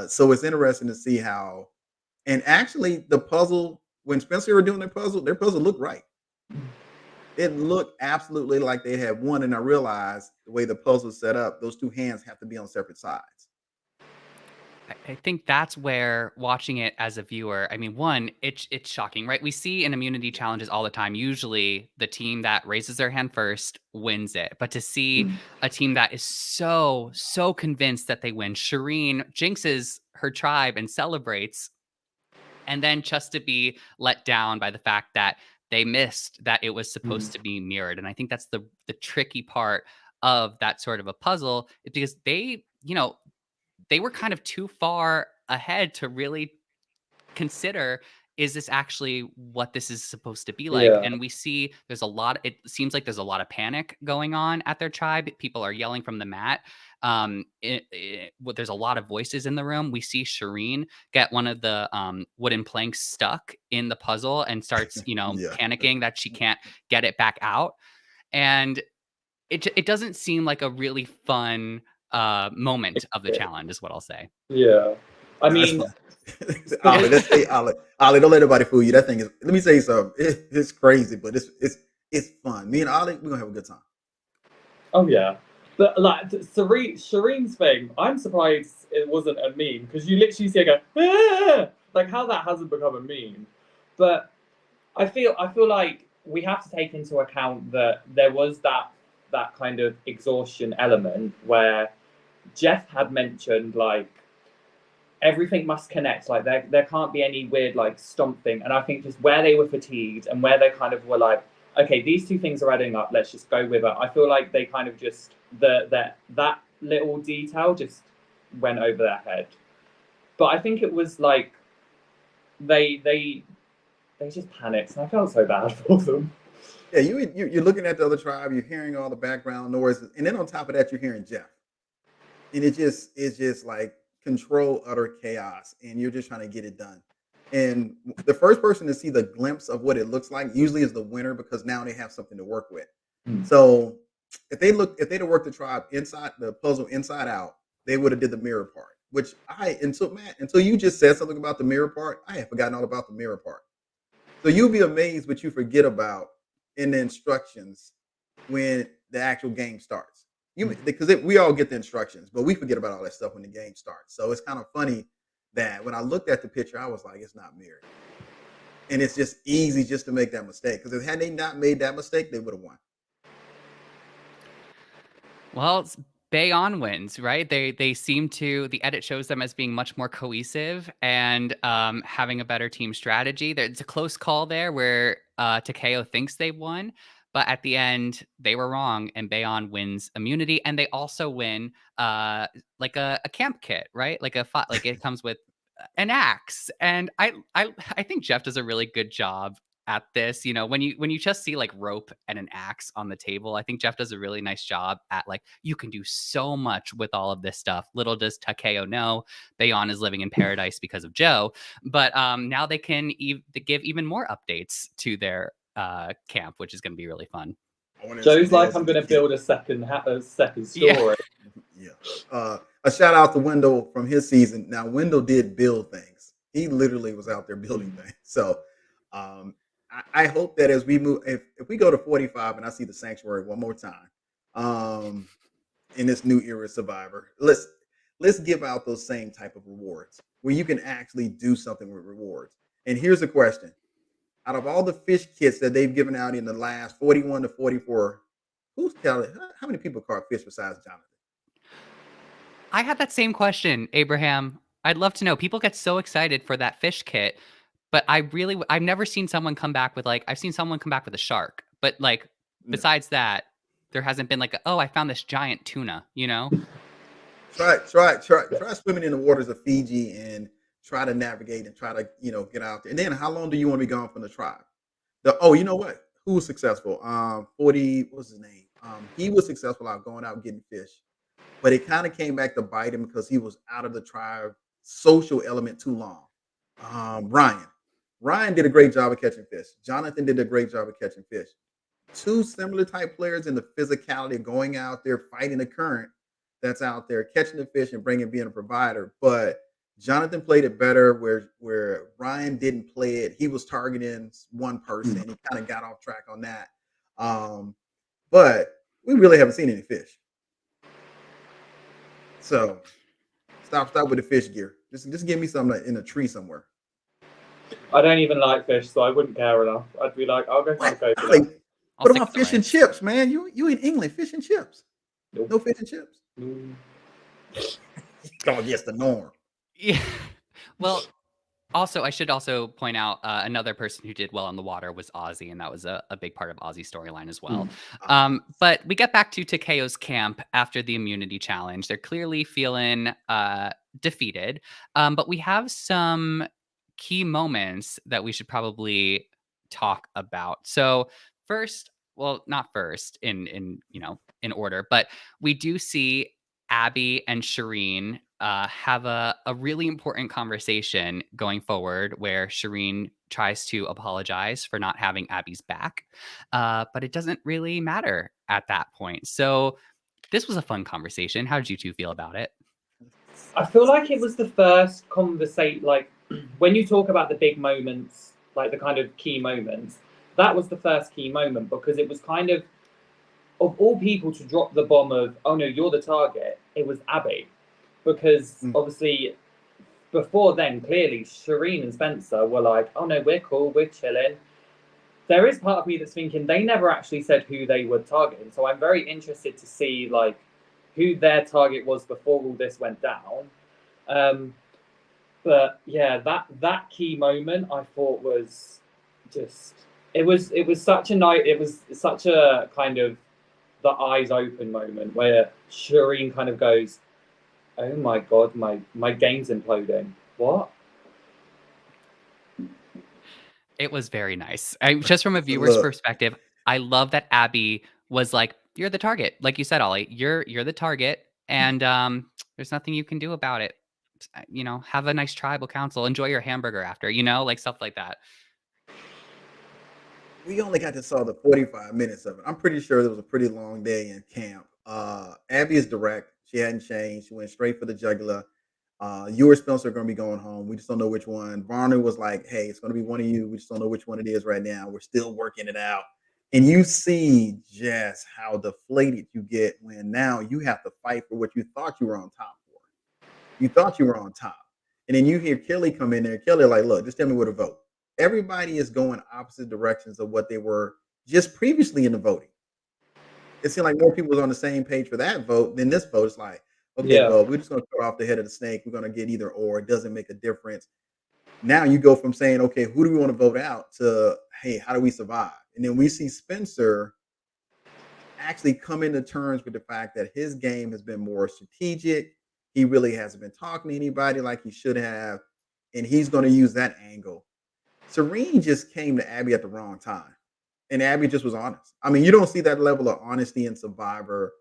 So it's interesting to see how. And actually, the puzzle, when Spencer were doing their puzzle looked right. It looked absolutely like they had won. And I realized the way the puzzle is set up, those two hands have to be on separate sides. I think that's where watching it as a viewer, I mean, one, it's shocking, right? We see in immunity challenges all the time, usually the team that raises their hand first wins it. But to see a team that is so convinced that they win, Shireen jinxes her tribe and celebrates, and then just to be let down by the fact that they missed that it was supposed to be mirrored. And I think that's the tricky part of that sort of a puzzle, is because they were kind of too far ahead to really consider, is this actually what this is supposed to be like? Yeah. And we see it seems like there's a lot of panic going on at their tribe. People are yelling from the mat. There's a lot of voices in the room. We see Shireen get one of the wooden planks stuck in the puzzle and starts, panicking that she can't get it back out. And it doesn't seem like a really fun moment of the challenge, is what I'll say. Yeah. I mean, Ollie, let's say Ollie, don't let nobody fool you. That thing is, let me say something. It's crazy, but it's fun. Me and Ollie, we're gonna have a good time. Oh yeah. But like Shireen's thing, I'm surprised it wasn't a meme, because you literally see her go, like how that hasn't become a meme. But I feel like we have to take into account that there was that kind of exhaustion element where Jeff had mentioned, like, everything must connect, like there can't be any weird like stomp thing. And I think just where they were fatigued and where they kind of were like, okay, these two things are adding up, let's just go with it. I feel like they kind of just that little detail just went over their head. But I think it was like they just panicked, and I felt so bad for them. Yeah, you're looking at the other tribe, you're hearing all the background noise, and then on top of that, you're hearing Jeff. And it's just like control utter chaos, and you're just trying to get it done. And the first person to see the glimpse of what it looks like usually is the winner, because now they have something to work with. So if they'd worked the tribe inside the puzzle inside out, they would have did the mirror part, which until you just said something about the mirror part, I had forgotten all about the mirror part. So you'll be amazed what you forget about in the instructions when the actual game starts. Because we all get the instructions, but we forget about all that stuff when the game starts. So it's kind of funny that when I looked at the picture, I was like, it's not mirrored. And it's just easy just to make that mistake. Because had they not made that mistake, they would have won. Well, Bayonne wins, right? They seem to, the edit shows them as being much more cohesive and having a better team strategy. It's a close call there where Takeo thinks they won, but at the end they were wrong, and Bayonne wins immunity, and they also win like a camp kit, right? Like it comes with an axe, and I think Jeff does a really good job at this. You know, when you just see like rope and an axe on the table, I think Jeff does a really nice job at like, you can do so much with all of this stuff. Little does Takeo know, Bayon is living in paradise because of Joe, but now they can give even more updates to their camp, which is going to be really fun. Joe's like, I'm going to build a second Yeah. story. Yeah. A shout out to Wendell from his season. Now, Wendell did build things. He literally was out there building things. So I hope that as we move, if we go to 45 and I see the sanctuary one more time in this new era of Survivor, let's give out those same type of rewards where you can actually do something with rewards. And here's the question. Out of all the fish kits that they've given out in the last 41 to 44, who's telling how many people caught fish besides Jonathan? I had that same question, Abraham. I'd love to know. People get so excited for that fish kit, but I've never seen someone come back with like, I've seen someone come back with a shark, but like, besides that, there hasn't been like, oh, I found this giant tuna, you know? Try swimming in the waters of Fiji and try to navigate and try to, get out there. And then how long do you want to be gone from the tribe? You know what? Who was successful? 40, what's his name? He was successful out going out getting fish. But it kind of came back to bite him because he was out of the tribe social element too long. Ryan did a great job of catching fish. Jonathan did a great job of catching fish. Two similar type players in the physicality of going out there, fighting the current that's out there, catching the fish and being a provider. But Jonathan played it better where Ryan didn't play it. He was targeting one person. He kind of got off track on that. But we really haven't seen any fish. So stop with the fish gear. Just give me something in a tree somewhere. I don't even like fish, so I wouldn't care enough. I'd be like, I'll go for the coconut. What about fish and chips, man? You in England, fish and chips. Nope. No fish and chips. Going against the norm. Yeah. Well, also, I should also point out another person who did well on the water was Ozzy, and that was a big part of Ozzy's storyline as well. But we get back to Takeo's camp after the immunity challenge. They're clearly feeling defeated, but we have some key moments that we should probably talk about. So first, well, not first in order, but we do see Abby and Shireen have a really important conversation going forward where Shireen tries to apologize for not having Abby's back, but it doesn't really matter at that point. So this was a fun conversation. How did you two feel about it? I feel like it was the first conversation, like when you talk about the big moments, like the kind of key moments, that was the first key moment because it was kind of all people to drop the bomb of, oh no, you're the target, it was Abby. Because obviously, before then, clearly, Shireen and Spencer were like, oh no, we're cool, we're chilling. There is part of me that's thinking they never actually said who they were targeting. So I'm very interested to see like who their target was before all this went down. But yeah, that key moment I thought was just, it was such a night, it was such a kind of the eyes open moment where Shireen kind of goes, oh my God, my game's imploding. What? It was very nice. Just from a viewer's perspective, I love that Abby was like, you're the target. Like you said, Ollie, you're the target. And there's nothing you can do about it. Have a nice tribal council. Enjoy your hamburger after, like stuff like that. We only got to saw the 45 minutes of it. I'm pretty sure it was a pretty long day in camp. Abby is direct. She hadn't changed. She went straight for the jugular. You or Spencer are going to be going home. We just don't know which one. Varner was like, hey, it's going to be one of you. We just don't know which one it is right now. We're still working it out. And you see just how deflated you get when now you have to fight for what you thought you were on top for. You thought you were on top. And then you hear Kelly come in there. Kelly like, look, just tell me where to vote. Everybody is going opposite directions of what they were just previously in the voting. It seemed like more people was on the same page for that vote than this vote. It's like, okay, well, we're just going to cut off the head of the snake. We're going to get either or. It doesn't make a difference. Now you go from saying, okay, who do we want to vote out to, hey, how do we survive? And then we see Spencer actually come into terms with the fact that his game has been more strategic. He really hasn't been talking to anybody like he should have. And he's going to use that angle Serene just came to Abby at the wrong time, and Abby just was honest. I mean, you don't see that level of honesty in Survivor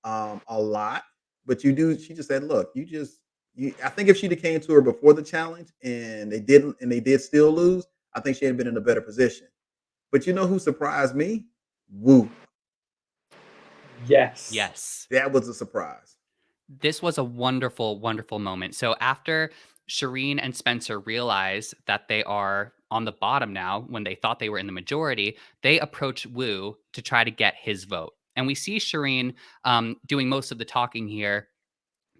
a lot, but you do. She just said, "Look, you just." I think if she'd have came to her before the challenge and they didn't, and they did still lose, I think she had been in a better position. But you know who surprised me? Woo. Yes. Yes. That was a surprise. This was a wonderful, wonderful moment. So after Shireen and Spencer realize that they are on the bottom now, when they thought they were in the majority, they approach Wu to try to get his vote. And we see Shireen doing most of the talking here,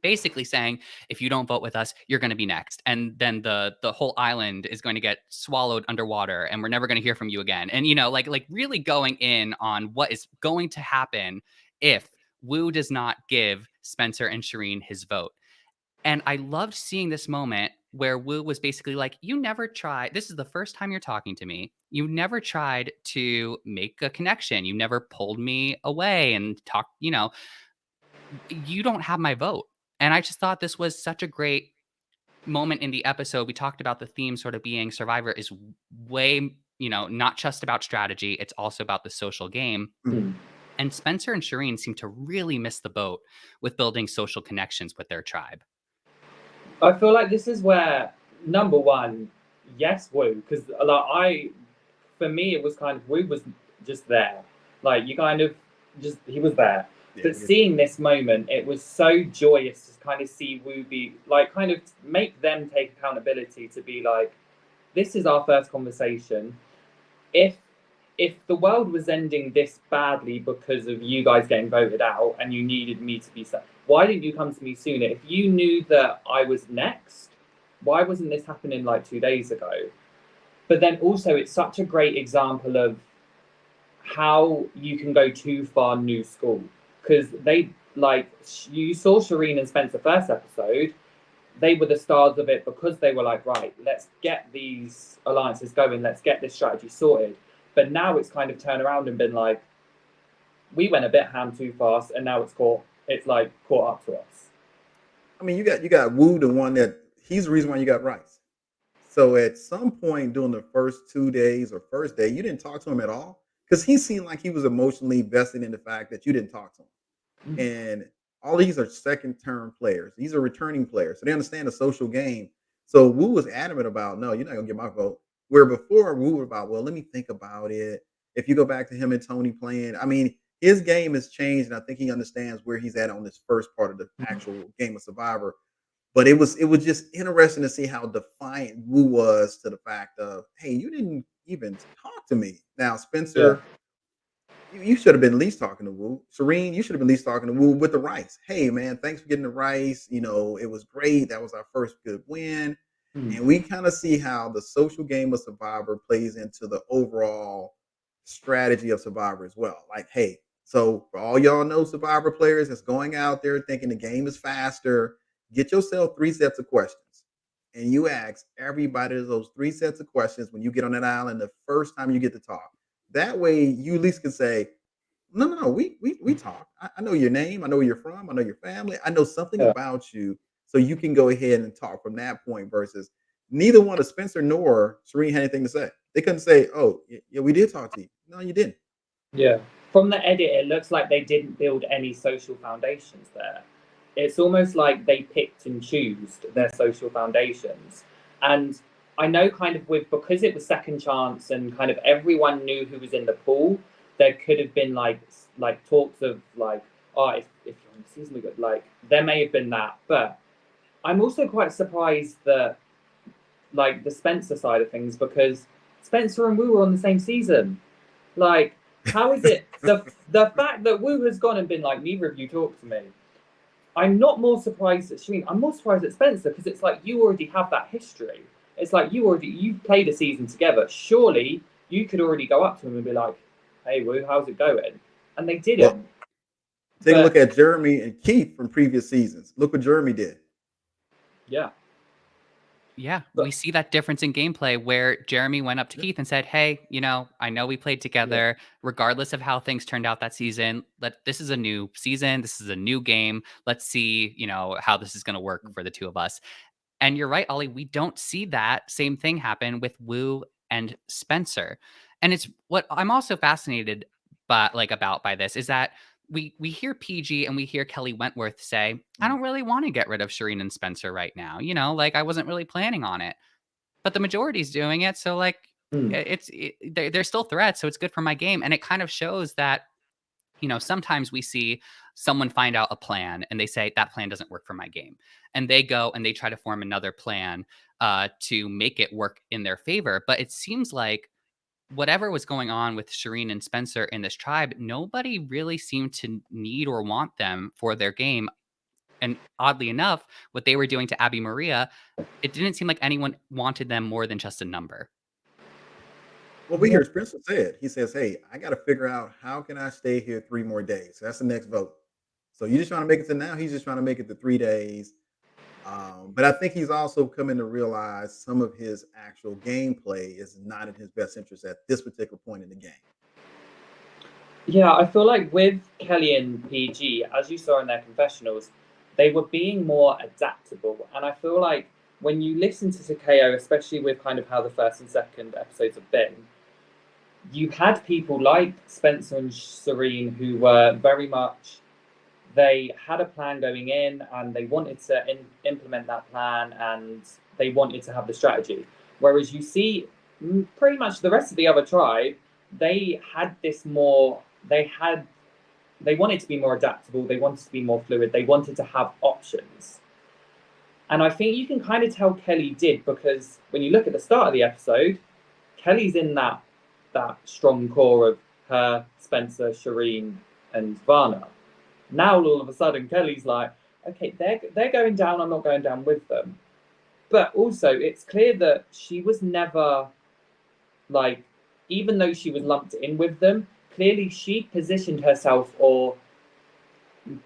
basically saying, if you don't vote with us, you're going to be next, and then the whole island is going to get swallowed underwater and we're never going to hear from you again. And like really going in on what is going to happen if Wu does not give Spencer and Shireen his vote. And I loved seeing this moment where Wu was basically like, you never tried, this is the first time you're talking to me, you never tried to make a connection, you never pulled me away and talked, you don't have my vote. And I just thought this was such a great moment in the episode. We talked about the theme sort of being Survivor is way, not just about strategy, it's also about the social game. Mm. And Spencer and Shireen seem to really miss the boat with building social connections with their tribe. I feel like this is where, number one, yes, Wu, because for me, it was kind of, Wu was just there. Like, you kind of he was there. Yeah, But seeing this moment, it was so joyous to kind of see Wu be, like, kind of make them take accountability to be like, this is our first conversation. If the world was ending this badly because of you guys getting voted out and you needed me to be set, why didn't you come to me sooner? If you knew that I was next, why wasn't this happening like 2 days ago? But then also, it's such a great example of how you can go too far new school. Because you saw Shireen and Spencer first episode, they were the stars of it because they were like, right, let's get these alliances going, let's get this strategy sorted. But now it's kind of turned around and been like, we went a bit ham too fast, and now it's caught up to us. I mean, you got Wu, the one that he's the reason why you got Rice. So at some point during the first 2 days or first day, you didn't talk to him at all because he seemed like he was emotionally vested in the fact that you didn't talk to him. Mm-hmm. And all these are second-term players. These are returning players, so they understand the social game. So Wu was adamant about, no, you're not gonna get my vote. Where before Wu was about, well, let me think about it. If you go back to him and Tony playing, I mean, his game has changed, and I think he understands where he's at on this first part of the actual game of Survivor. But it was just interesting to see how defiant Wu was to the fact of, hey, you didn't even talk to me. Now, Spencer, you should have been at least talking to Wu. Serene, you should have been at least talking to Wu with the rice. Hey, man, thanks for getting the rice. It was great. That was our first good win. And we kind of see how the social game of Survivor plays into the overall strategy of Survivor as well. Like, hey, so for all y'all know Survivor players that's going out there thinking the game is faster, get yourself 3 sets of questions. And you ask everybody those 3 sets of questions when you get on that island the first time you get to talk. That way you at least can say, no, we talk. I know your name. I know where you're from. I know your family. I know something about you. So you can go ahead and talk from that point versus neither one of Spencer nor Serene had anything to say. They couldn't say, oh, yeah, we did talk to you. No, you didn't. Yeah. From the edit, it looks like they didn't build any social foundations there. It's almost like they picked and chose their social foundations. And I know kind of because it was second chance and kind of everyone knew who was in the pool, there could have been like talks of like, oh, if you're in the season, we got like, there may have been that. But I'm also quite surprised that like the Spencer side of things, because Spencer and Wu were on the same season. Like, how is it the fact that Wu has gone and been like, neither of you talk to me? I'm not more surprised at Shireen. I'm more surprised at Spencer because it's like you already have that history. It's like you played a season together. Surely you could already go up to him and be like, hey, Wu, how's it going? And they didn't. Well, take a look at Jeremy and Keith from previous seasons. Look what Jeremy did. Yeah. Yeah, we see that difference in gameplay where Jeremy went up to Keith and said, hey, I know we played together, regardless of how things turned out that season. This is a new season. This is a new game. Let's see, how this is going to work for the two of us. And you're right, Ollie, we don't see that same thing happen with Wu and Spencer. And it's what I'm also fascinated by this is that we hear PG and we hear Kelly Wentworth say, I don't really want to get rid of Shireen and Spencer right now. Like I wasn't really planning on it. But the majority's doing it. So like they're still threats. So it's good for my game. And it kind of shows that, sometimes we see someone find out a plan and they say that plan doesn't work for my game. And they go and they try to form another plan to make it work in their favor. But it seems like whatever was going on with Shireen and Spencer in this tribe, nobody really seemed to need or want them for their game. And oddly enough, what they were doing to Abby Maria, it didn't seem like anyone wanted them more than just a number. Well, we hear Spencer said, he says, hey, I got to figure out how can I stay here 3 more days. So that's the next vote. So you're just trying to make it to now. He's just trying to make it to 3 days. But I think he's also coming to realize some of his actual gameplay is not in his best interest at this particular point in the game. Yeah, I feel like with Kelly and PG, as you saw in their confessionals, they were being more adaptable. And I feel like when you listen to Takeo, especially with kind of how the first and second episodes have been, you had people like Spencer and Serene who were very much, they had a plan going in and they wanted to implement that plan and they wanted to have the strategy. Whereas you see pretty much the rest of the other tribe, they had this more, they wanted to be more adaptable, they wanted to be more fluid, they wanted to have options. And I think you can kind of tell Kelly did, because when you look at the start of the episode, Kelly's in that strong core of her, Spencer, Shireen, and Varna. Now all of a sudden Kelly's like, okay, they're going down, I'm not going down with them. But also it's clear that she was never like, even though she was lumped in with them, clearly she positioned herself or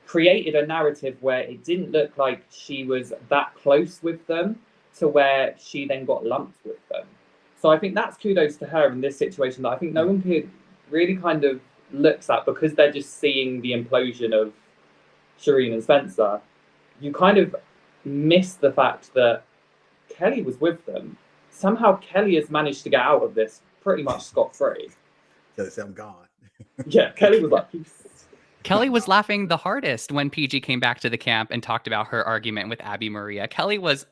created a narrative where it didn't look like she was that close with them to where she then got lumped with them. So I think that's kudos to her in this situation that I think no one could really kind of looks at, because they're just seeing the implosion of Shireen and Spencer. You kind of miss the fact that Kelly was with them. Somehow Kelly has managed to get out of this pretty much scot-free. Kelly said, I'm gone. Yeah, Kelly was like, Kelly was laughing the hardest when PG came back to the camp and talked about her argument with Abby Maria. Kelly was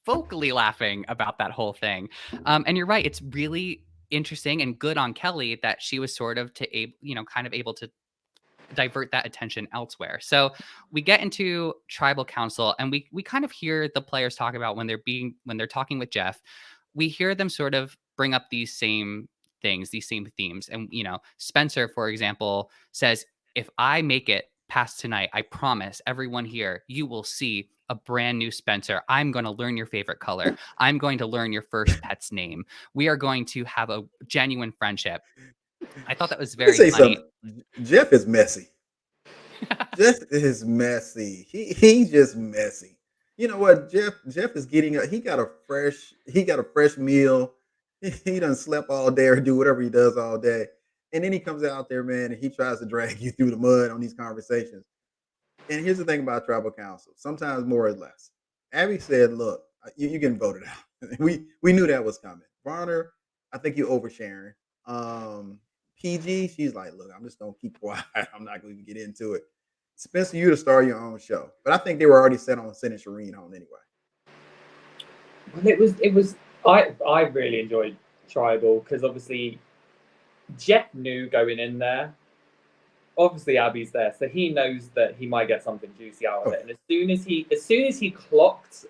vocally laughing about that whole thing. And you're right. It's really interesting and good on Kelly that she was sort of kind of able to divert that attention elsewhere. So we get into tribal council and we kind of hear the players talk about when they're talking with Jeff, we hear them sort of bring up these same things, these same themes. And, Spencer, for example, says, if I make it past tonight, I promise everyone here, you will see a brand new Spencer. I'm going to learn your favorite color. I'm going to learn your first pet's name. We are going to have a genuine friendship. I thought that was very funny. Jeff is messy. Jeff is messy. He's just messy. You know what? Jeff is getting he got a fresh meal. He done slept all day or do whatever he does all day. And then he comes out there, man, and he tries to drag you through the mud on these conversations. And here's the thing about tribal council. Sometimes more or less. Abby said, look, you getting voted out. We knew that was coming. Varner, I think you're oversharing. PG, she's like, look, I'm just going to keep quiet. I'm not going to even get into it. Spencer, you're the star of your own show. But I think they were already set on sending Shireen home anyway. Well, I really enjoyed tribal because obviously Jeff knew going in there. Obviously Abby's there, so he knows that he might get something juicy out of it. And as soon as he clocked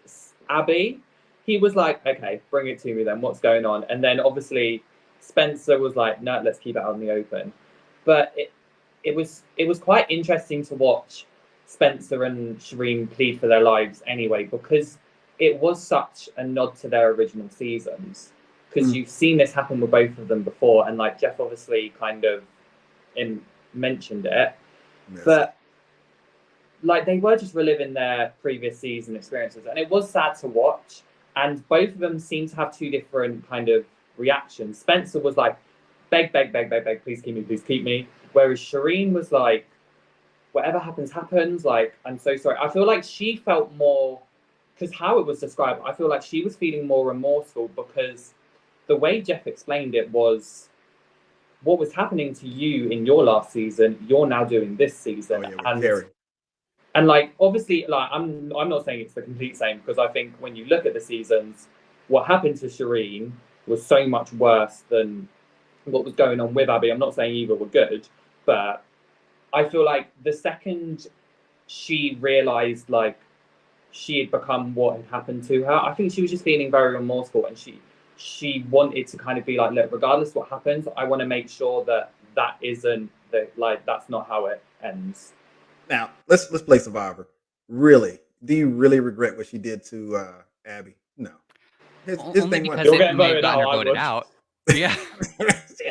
Abby, he was like, okay, bring it to me then. What's going on? And then obviously Spencer was like, no, let's keep it out in the open. But it was quite interesting to watch Spencer and Shireen plead for their lives anyway, because it was such a nod to their original seasons. Because you've seen this happen with both of them before, and like Jeff obviously kind of mentioned it, but like they were just reliving their previous season experiences, and it was sad to watch. And both of them seemed to have two different kind of reactions. Spencer was like, beg, please keep me. Whereas Shireen was like, whatever happens, like, I'm so sorry. I feel like she felt more, because how it was described, I feel like she was feeling more remorseful because the way Jeff explained it was what was happening to you in your last season, you're now doing this season. Oh yeah, with Terry. And like obviously, like I'm not saying it's the complete same, because I think when you look at the seasons, what happened to Shireen was so much worse than what was going on with Abby. I'm not saying either were good, but I feel like the second she realized like she had become what had happened to her, I think she was just feeling very remorseful, and she wanted to kind of be like, look, regardless what happens, I want to make sure that isn't that, like, that's not how it ends. Now let's play Survivor. Really, do you really regret what she did to Abby? No. His Only thing because was, it may have gotten her voted out. Yeah.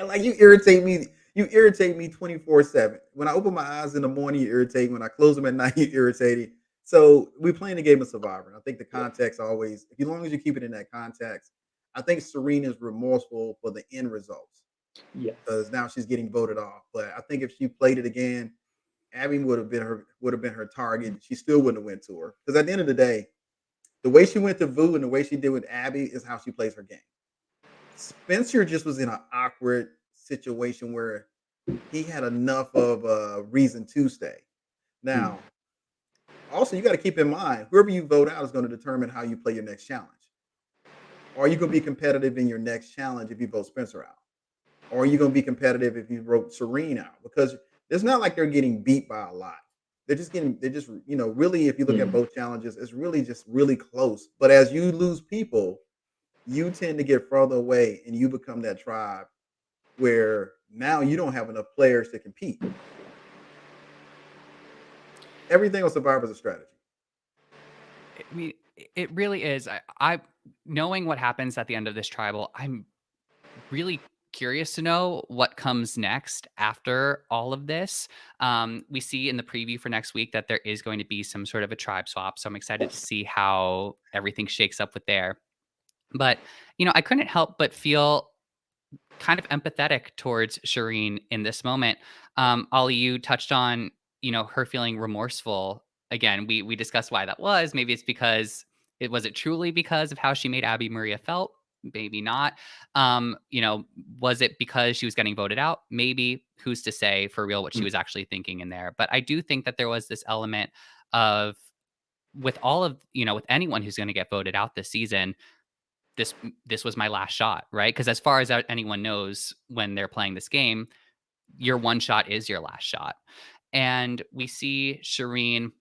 like you irritate me. You irritate me 24/7. When I open my eyes in the morning, you irritate me. When I close them at night, you irritate. So we playing the game of Survivor. And I think the context always, as long as you keep it in that context, I think Serena is remorseful for the end results. Yes. Because now she's getting voted off. But I think if she played it again, Abby would have been her target. She still wouldn't have went to her. Because at the end of the day, the way she went to Vu and the way she did with Abby is how she plays her game. Spencer just was in an awkward situation where he had enough of a reason to stay. Now, also you got to keep in mind, whoever you vote out is going to determine how you play your next challenge. Are you going to be competitive in your next challenge if you vote Spencer out? Or are you going to be competitive if you vote Serene out? Because it's not like they're getting beat by a lot. They're just, really, if you look at both challenges, it's really just really close. But as you lose people, you tend to get further away and you become that tribe where now you don't have enough players to compete. Everything on Survivor is a strategy. I mean, it really is. I knowing what happens at the end of this tribal, I'm really curious to know what comes next after all of this. We see in the preview for next week that there is going to be some sort of a tribe swap. So I'm excited to see how everything shakes up with there. But, I couldn't help but feel kind of empathetic towards Shireen in this moment. Ollie, you touched on, her feeling remorseful. Again, we discussed why that was. Maybe it's because it truly because of how she made Abby Maria felt? Maybe not. Was it because she was getting voted out? Maybe. Who's to say for real what she was actually thinking in there? But I do think that there was this element of with all of, with anyone who's going to get voted out this season, this was my last shot, right? Because as far as anyone knows when they're playing this game, your one shot is your last shot. And we see Shireen,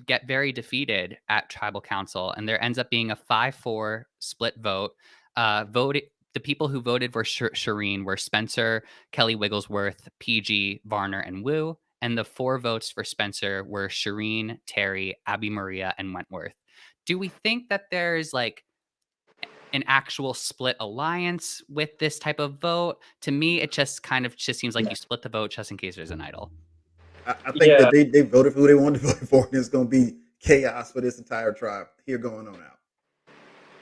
get very defeated at Tribal Council, and there ends up being a 5-4 split vote. The people who voted for Shireen were Spencer, Kelly Wigglesworth, PG, Varner, and Wu. And the 4 votes for Spencer were Shireen, Terry, Abby Maria, and Wentworth. Do we think that there's like an actual split alliance with this type of vote? To me, it just seems like you split the vote just in case there's an idol. I think that they voted for who they wanted to vote for, and it's going to be chaos for this entire tribe here going on out.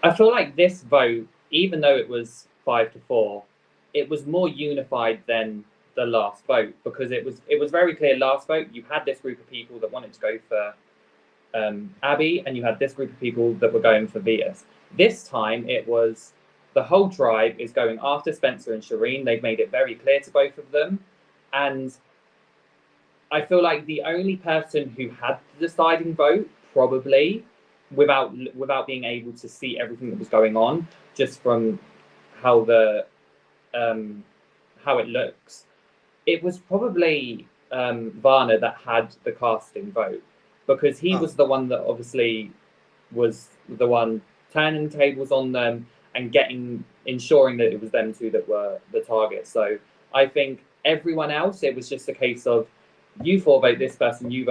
I feel like this vote, even though it was 5-4, it was more unified than the last vote, because it was very clear last vote you had this group of people that wanted to go for Abby, and you had this group of people that were going for Vias. This time it was the whole tribe is going after Spencer and Shireen. They've made it very clear to both of them, and I feel like the only person who had the deciding vote, probably without being able to see everything that was going on, just from how how it looks, it was probably Varner that had the casting vote, because he was the one that obviously was the one turning tables on them and ensuring that it was them two that were the target. So I think everyone else, it was just a case of you 4 vote this person, you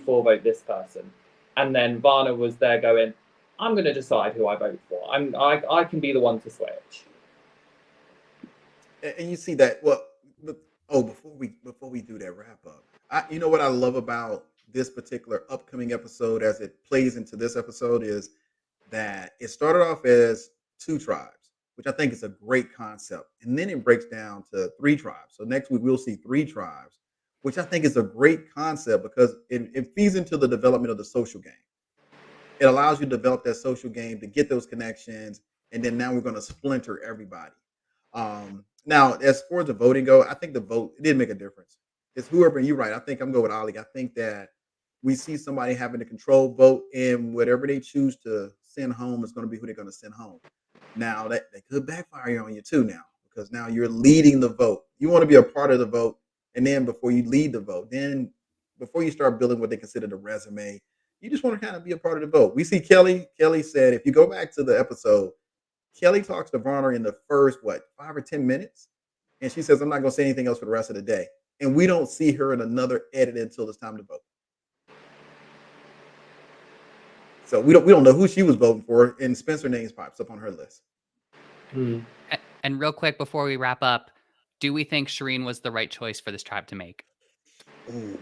4 vote this person. And then Varner was there going, I'm going to decide who I vote for. I can be the one to switch. And you see that, before we do that wrap up, you know what I love about this particular upcoming episode as it plays into this episode is that it started off as 2 tribes, which I think is a great concept. And then it breaks down to 3 tribes. So next week we'll see 3 tribes, which I think is a great concept because it feeds into the development of the social game. It allows you to develop that social game to get those connections and then now we're going to splinter everybody. Now, as far as the voting go, I think the vote it did make a difference. It's whoever you're right. I think I'm going with Ali. I think that we see somebody having a control vote, and whatever they choose to send home is going to be who they're going to send home. Now that could backfire on you too now because now you're leading the vote. You want to be a part of the vote, and then before you lead the vote, then before you start building what they consider the resume, you just want to kind of be a part of the vote. We see Kelly. Kelly said, if you go back to the episode, Kelly talks to Varner in the first 5 or 10 minutes, and she says, "I'm not going to say anything else for the rest of the day." And we don't see her in another edit until it's time to vote. So we don't know who she was voting for, and Spencer names pops up on her list. And real quick before we wrap up, do we think Shireen was the right choice for this tribe to make? Ooh.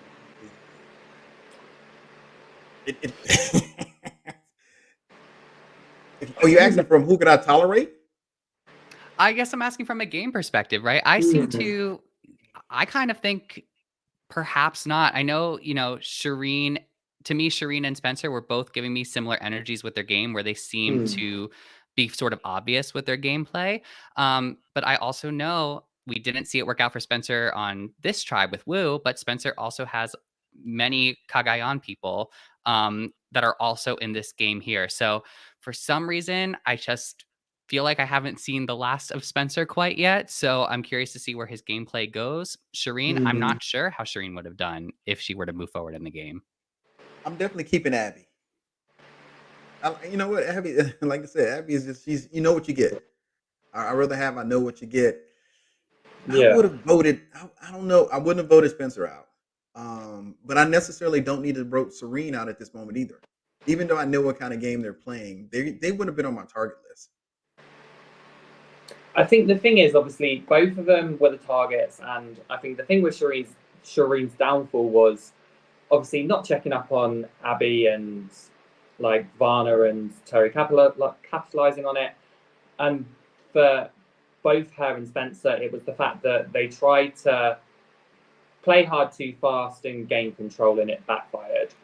Oh, you asking from who could I tolerate? I guess I'm asking from a game perspective, right? I kind of think perhaps not. I know, Shireen, to me, Shireen and Spencer were both giving me similar energies with their game where they seem to be sort of obvious with their gameplay. But I also know we didn't see it work out for Spencer on this tribe with Wu, but Spencer also has many Cagayan people that are also in this game here. So for some reason, I just feel like I haven't seen the last of Spencer quite yet. So I'm curious to see where his gameplay goes. Shireen, I'm not sure how Shireen would have done if she were to move forward in the game. I'm definitely keeping Abby. You know what, Abby? Like I said, Abby is just you know what you get. I rather have I know what you get. Yeah. I would have voted. I don't know. I wouldn't have voted Spencer out. But I necessarily don't need to vote Serene out at this moment either. Even though I know what kind of game they're playing, they would have been on my target list. I think the thing is, obviously, both of them were the targets, and I think the thing with Shireen's downfall was obviously not checking up on Abby and like Varner and Terry capitalizing on it. And for both her and Spencer, it was the fact that they tried to play hard too fast and gain control, and it backfired.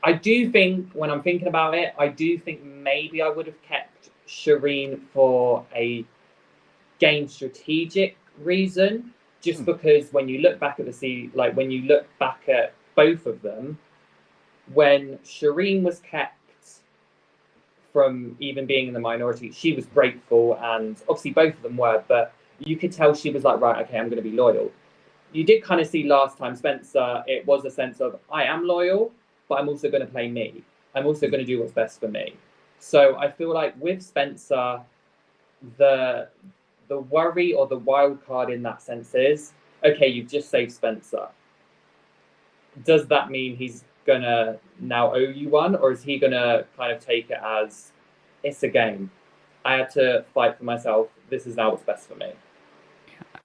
I do think, when I'm thinking about it, I do think maybe I would have kept Shireen for a game strategic reason, just because when you look back at when you look back at both of them, when Shireen was kept from even being in the minority, she was grateful, and obviously both of them were, but you could tell she was like, right, okay, I'm going to be loyal. You did kind of see last time Spencer, it was a sense of, I am loyal, but I'm also going to play me. I'm also going to do what's best for me. So I feel like with Spencer, the worry or the wild card in that sense is, okay, you've just saved Spencer. Does that mean he's going to now owe you one, or is he going to kind of take it as, it's a game. I had to fight for myself. This is now what's best for me.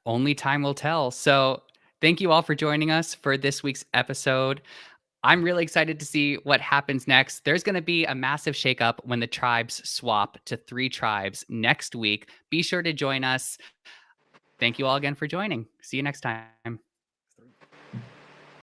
Only time will tell. So thank you all for joining us for this week's episode. I'm really excited to see what happens next. There's going to be a massive shakeup when the tribes swap to 3 tribes next week. Be sure to join us. Thank you all again for joining. See you next time.